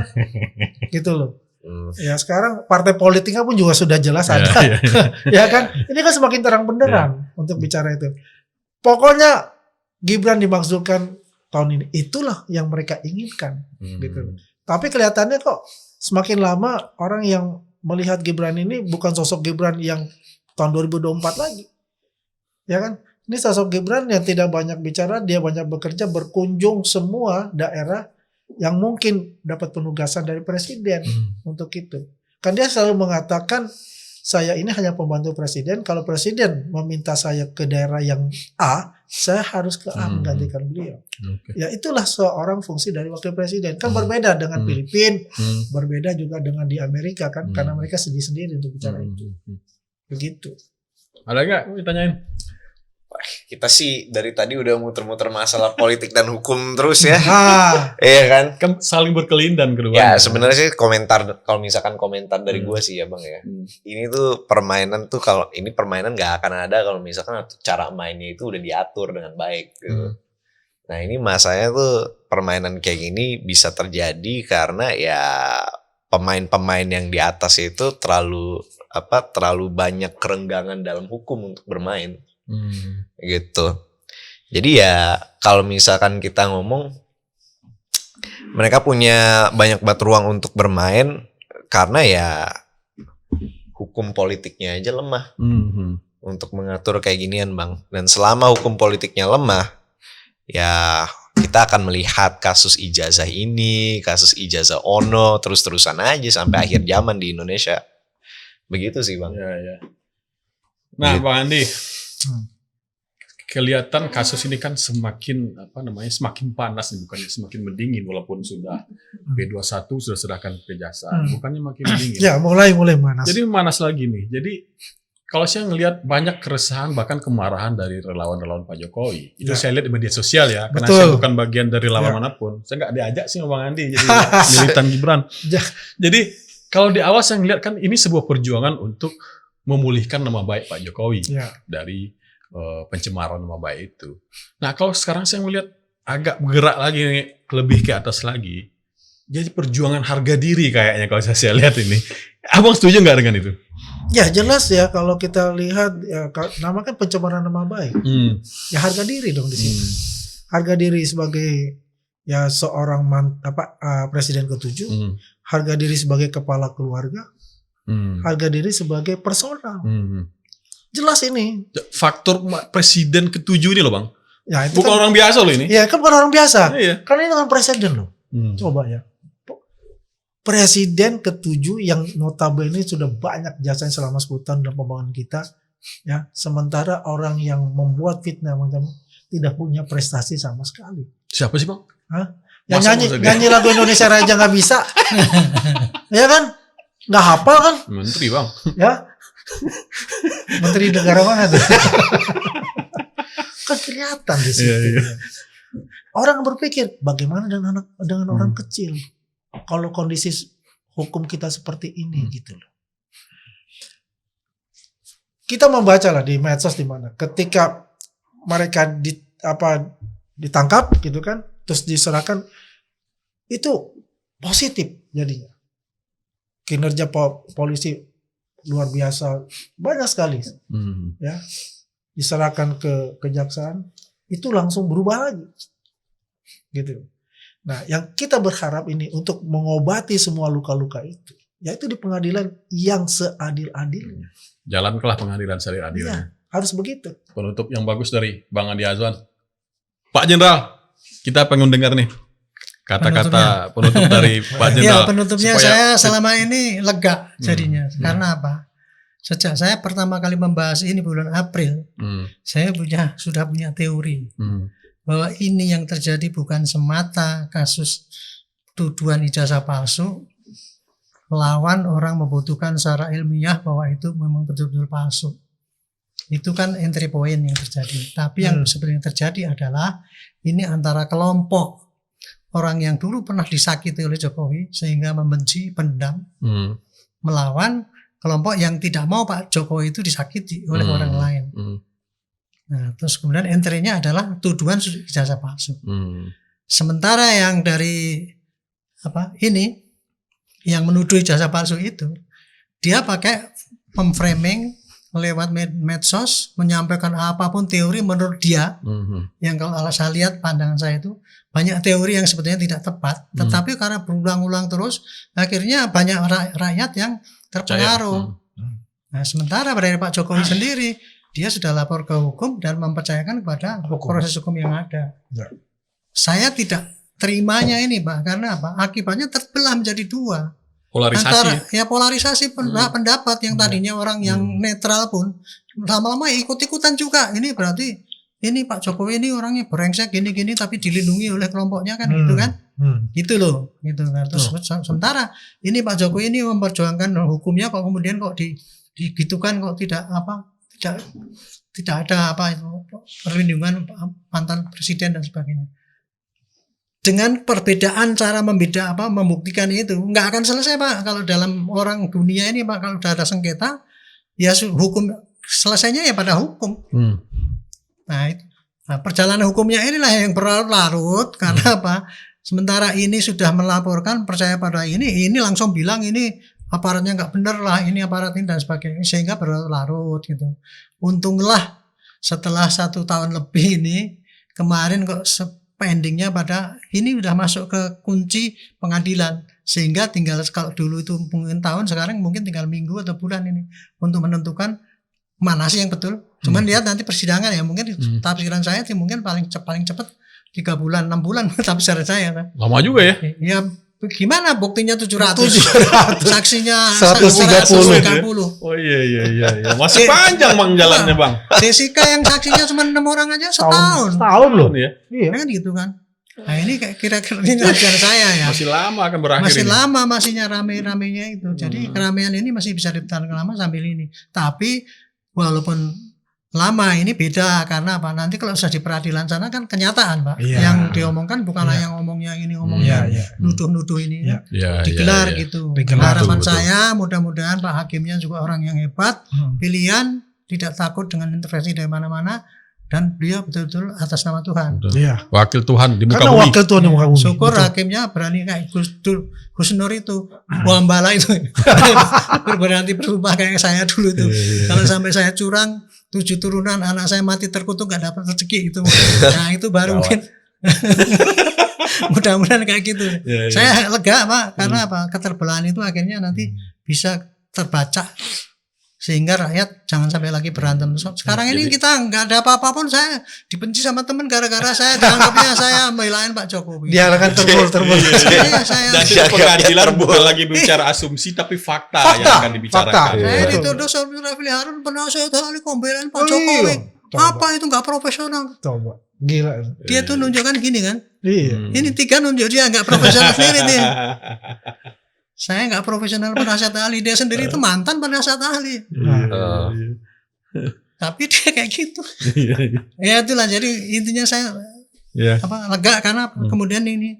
gitu loh. Ya sekarang partai politiknya pun juga sudah jelas ada, Iya, iya. ya kan? Ini kan semakin terang benderang untuk bicara itu. Pokoknya Gibran dimaksudkan tahun ini, itulah yang mereka inginkan, gitu. Tapi kelihatannya kok semakin lama orang yang melihat Gibran ini bukan sosok Gibran yang tahun 2024 lagi, ya kan? Ini sosok Gibran yang tidak banyak bicara, dia banyak bekerja, berkunjung semua daerah yang mungkin dapat penugasan dari presiden untuk itu. Kan dia selalu mengatakan saya ini hanya pembantu presiden. Kalau presiden meminta saya ke daerah yang A, saya harus ke A menggantikan beliau. Oke. Ya itulah seorang fungsi dari wakil presiden. Kan berbeda dengan Filipina, berbeda juga dengan di Amerika kan, karena mereka sendiri-sendiri untuk bicara itu. Begitu. Ada nggak ditanyain? Kita sih dari tadi udah muter-muter masalah politik dan hukum terus ya. Ah, Iya kan? Kan saling berkelindan kedua. Ya sebenarnya sih komentar, kalau misalkan komentar dari gua sih ya Bang ya. Ini tuh permainan tuh, kalau ini permainan nggak akan ada kalau misalkan cara mainnya itu udah diatur dengan baik gitu. Nah ini masanya tuh permainan kayak gini bisa terjadi karena ya pemain-pemain yang di atas itu terlalu banyak kerenggangan dalam hukum untuk bermain. Gitu. Jadi ya kalau misalkan kita ngomong, mereka punya banyak banget ruang untuk bermain karena ya hukum politiknya aja lemah untuk mengatur kayak ginian Bang. Dan selama hukum politiknya lemah, ya kita akan melihat kasus ijazah ini, kasus ijazah ono terus-terusan aja sampai akhir zaman di Indonesia. Begitu sih Bang. Ya. Nah, Bang Andi, kelihatan kasus ini kan semakin semakin panas nih, bukannya semakin mendingin, walaupun sudah B21 sudah serahkan ke kejaksaan, bukannya makin mendingin. ya mulai panas. Jadi manas lagi nih. Jadi kalau saya ngelihat banyak keresahan bahkan kemarahan dari relawan-relawan Pak Jokowi. Itu saya lihat di media sosial ya, karena Betul. saya bukan bagian dari relawan manapun. Saya nggak diajak sih sama Bang Andi jadi militan Gibran. Jadi kalau di awal saya ngelihat kan ini sebuah perjuangan untuk memulihkan nama baik Pak Jokowi dari pencemaran nama baik itu. Nah kalau sekarang saya melihat agak bergerak lagi nih, lebih ke atas lagi. Jadi perjuangan harga diri kayaknya kalau saya lihat ini. Abang setuju nggak dengan itu? Ya jelas ya, kalau kita lihat ya, nama kan pencemaran nama baik. Ya harga diri dong di sini. Harga diri sebagai ya seorang presiden ke-7, harga diri sebagai kepala keluarga, harga diri sebagai personal. Jelas ini. Faktor presiden ke-7 ini loh Bang. Ya, itu bukan kan, orang biasa loh ini. ya kan bukan orang biasa. Iya. Karena ini kan presiden loh. Coba ya. Presiden ke-7 yang notabene sudah banyak jasanya selama 10 tahun dalam pembangunan kita. Ya, sementara orang yang membuat fitnah macam tidak punya prestasi sama sekali. Siapa sih Bang? Hah? Yang nyanyi lagu Indonesia Raya aja nggak bisa. Ya kan? Nggak hafal kan? Menteri Bang. Ya. Menteri negara mana tuh? Kan kelihatan di situ. Iya. Orang berpikir bagaimana dengan orang kecil kalau kondisi hukum kita seperti ini gitu loh. Kita membaca lah di medsos di mana ketika mereka ditangkap gitu kan, terus diserahkan, itu positif jadinya. Kinerja polisi luar biasa, banyak sekali ya, diserahkan ke kejaksaan, itu langsung berubah lagi gitu. Nah yang kita berharap ini untuk mengobati semua luka-luka itu, yaitu di pengadilan yang seadil-adilnya. Jalankanlah pengadilan seadil-adilnya. Ya, harus begitu. Penutup yang bagus dari Bang Andi Azwan. Pak Jenderal, kita pengen dengar nih kata-kata penutup dari Pak Jenderal. Ya, penutupnya supaya saya selama ini lega jadinya. Karena apa? Sejak saya pertama kali membahas ini bulan April, saya sudah punya teori bahwa ini yang terjadi bukan semata kasus tuduhan ijazah palsu, lawan orang membutuhkan secara ilmiah bahwa itu memang betul-betul palsu. Itu kan entry point yang terjadi. Tapi yang sebenarnya terjadi adalah ini antara kelompok orang yang dulu pernah disakiti oleh Jokowi sehingga membenci, pendam, melawan kelompok yang tidak mau Pak Jokowi itu disakiti oleh orang lain. Nah, terus kemudian entry-nya adalah tuduhan ijazah palsu. Sementara yang dari ini yang menuduh ijazah palsu itu, dia pakai memframing lewat medsos, menyampaikan apapun teori menurut dia, yang kalau saya lihat pandangan saya itu banyak teori yang sebetulnya tidak tepat, tetapi karena berulang-ulang terus, akhirnya banyak rakyat yang terpengaruh. Nah, sementara dari Pak Jokowi sendiri, dia sudah lapor ke hukum dan mempercayakan kepada proses hukum yang ada. Ya. Saya tidak terimanya ini Pak, karena apa? Akibatnya terbelah menjadi dua. Polarisasi. Antara ya polarisasi pendapat yang tadinya orang yang netral pun lama-lama ikut-ikutan juga. Ini berarti ini Pak Jokowi ini orangnya brengsek gini-gini tapi dilindungi oleh kelompoknya kan gitu kan. Gitu loh, gitu kan. Terus sementara ini Pak Jokowi ini memperjuangkan hukumnya kok kemudian kok digitukan kok tidak ada apa itu perlindungan mantan presiden dan sebagainya. Dengan perbedaan cara membuktikan itu nggak akan selesai Pak. Kalau dalam orang dunia ini Pak, kalau sudah ada sengketa ya hukum selesainya ya pada hukum. Nah, itu. Nah, perjalanan hukumnya inilah yang berlarut-larut karena apa? Sementara ini sudah melaporkan percaya pada ini langsung bilang ini aparatnya nggak benar lah, ini aparat ini dan sebagainya, sehingga berlarut gitu. Untunglah setelah 1 tahun lebih ini kemarin kok pendingnya pada ini udah masuk ke kunci pengadilan, sehingga tinggal kalau dulu itu mungkin tahun, sekarang mungkin tinggal minggu atau bulan ini untuk menentukan mana sih yang betul. Cuman lihat nanti persidangan ya, mungkin tafsiran saya sih mungkin paling cepat 3 bulan 6 bulan tafsiran saya kan. Lama juga ya. Ya gimana buktinya 700 saksinya 130. 130. Oh iya. Masih panjang Bang jalannya Bang. Jessica yang saksinya cuma 6 orang aja setahun. Setahun loh. Ya. Iya. Kan gitu kan. Nah ini kira-kira ini ajaran saya ya. Masih lama akan berakhir Masih ini. lama masihnya rame-ramenya itu. Jadi keramaian ini masih bisa ditahan lama sambil ini. Tapi walaupun lama ini beda karena apa? Nanti kalau sudah di peradilan sana kan kenyataan Pak. Iya. Yang diomongkan bukanlah yang ngomongnya ini ngomongnya nuduh-nuduh ini. Iya. Digelar gitu. Digelar, Harapan betul. saya mudah-mudahan Pak Hakimnya juga orang yang hebat, pilihan, tidak takut dengan intervensi dari mana-mana, dan dia betul-betul atas nama Tuhan. Iya. Wakil Tuhan di muka Karena bumi. wakil Tuhan di muka bumi. Syukur Betul. hakimnya berani kayak Gus Nur itu, Wambala itu, berarti berubah kayak saya dulu itu. Kalau sampai saya curang 7 turunan anak saya mati terkutuk gak dapat rezeki itu. Nah itu baru mungkin. Mudah-mudahan kayak gitu. Iya. Saya lega Pak, karena apa? Keterbelahan itu akhirnya nanti bisa terbaca sehingga rakyat jangan sampai lagi berantem. Sekarang ini kita nggak ada apa-apa pun, saya dibenci sama teman gara-gara saya dianggapnya saya membelain Pak Jokowi. Dia akan terbul. Iya, saya Dan di pengadilan bukan lagi bicara asumsi tapi fakta yang akan dibicarakan. Fakta. saya Betul. dituduh sama Refli Harun penasihat ahli pembelain Pak Oh, Jokowi. iya. Coba. Apa itu nggak profesional? Coba. Gila. Dia tuh nunjukkan gini kan. Iya. Ini 3 nunjuk dia nggak profesional sendiri nih. Saya nggak profesional penasihat ahli, dia sendiri itu mantan penasihat ahli. Tapi dia kayak gitu. Ya itulah, jadi intinya saya Iya. lega karena kemudian ini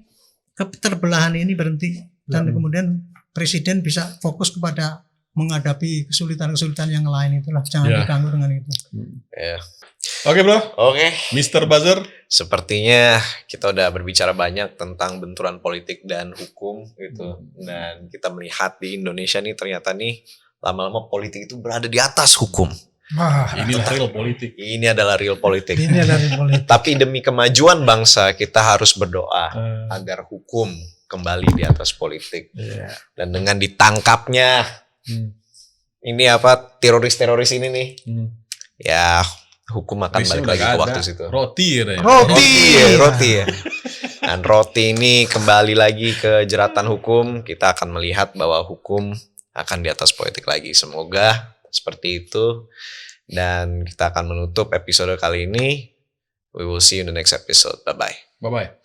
keterbelahan ini berhenti dan kemudian presiden bisa fokus kepada menghadapi kesulitan-kesulitan yang lain, itulah jangan Ya. diganggu dengan itu. Ya. Oke bro, Oke, Mr. Buzzer. sepertinya kita udah berbicara banyak tentang benturan politik dan hukum gitu. Dan kita melihat di Indonesia nih ternyata nih lama-lama politik itu berada di atas hukum. Wah, Inilah real politik. Ini adalah real politik. ini dari politik. Tapi demi kemajuan bangsa kita harus berdoa agar hukum kembali di atas politik. Iya. Dan dengan ditangkapnya ini apa teroris-teroris ini nih, ya hukum akan Besok balik lagi udah ke ada. waktu situ. Roti ya. Roti ya. Dan roti ini kembali lagi ke jeratan hukum. Kita akan melihat bahwa hukum akan di atas politik lagi. Semoga seperti itu. Dan kita akan menutup episode kali ini. We will see you in the next episode. Bye-bye. Bye-bye.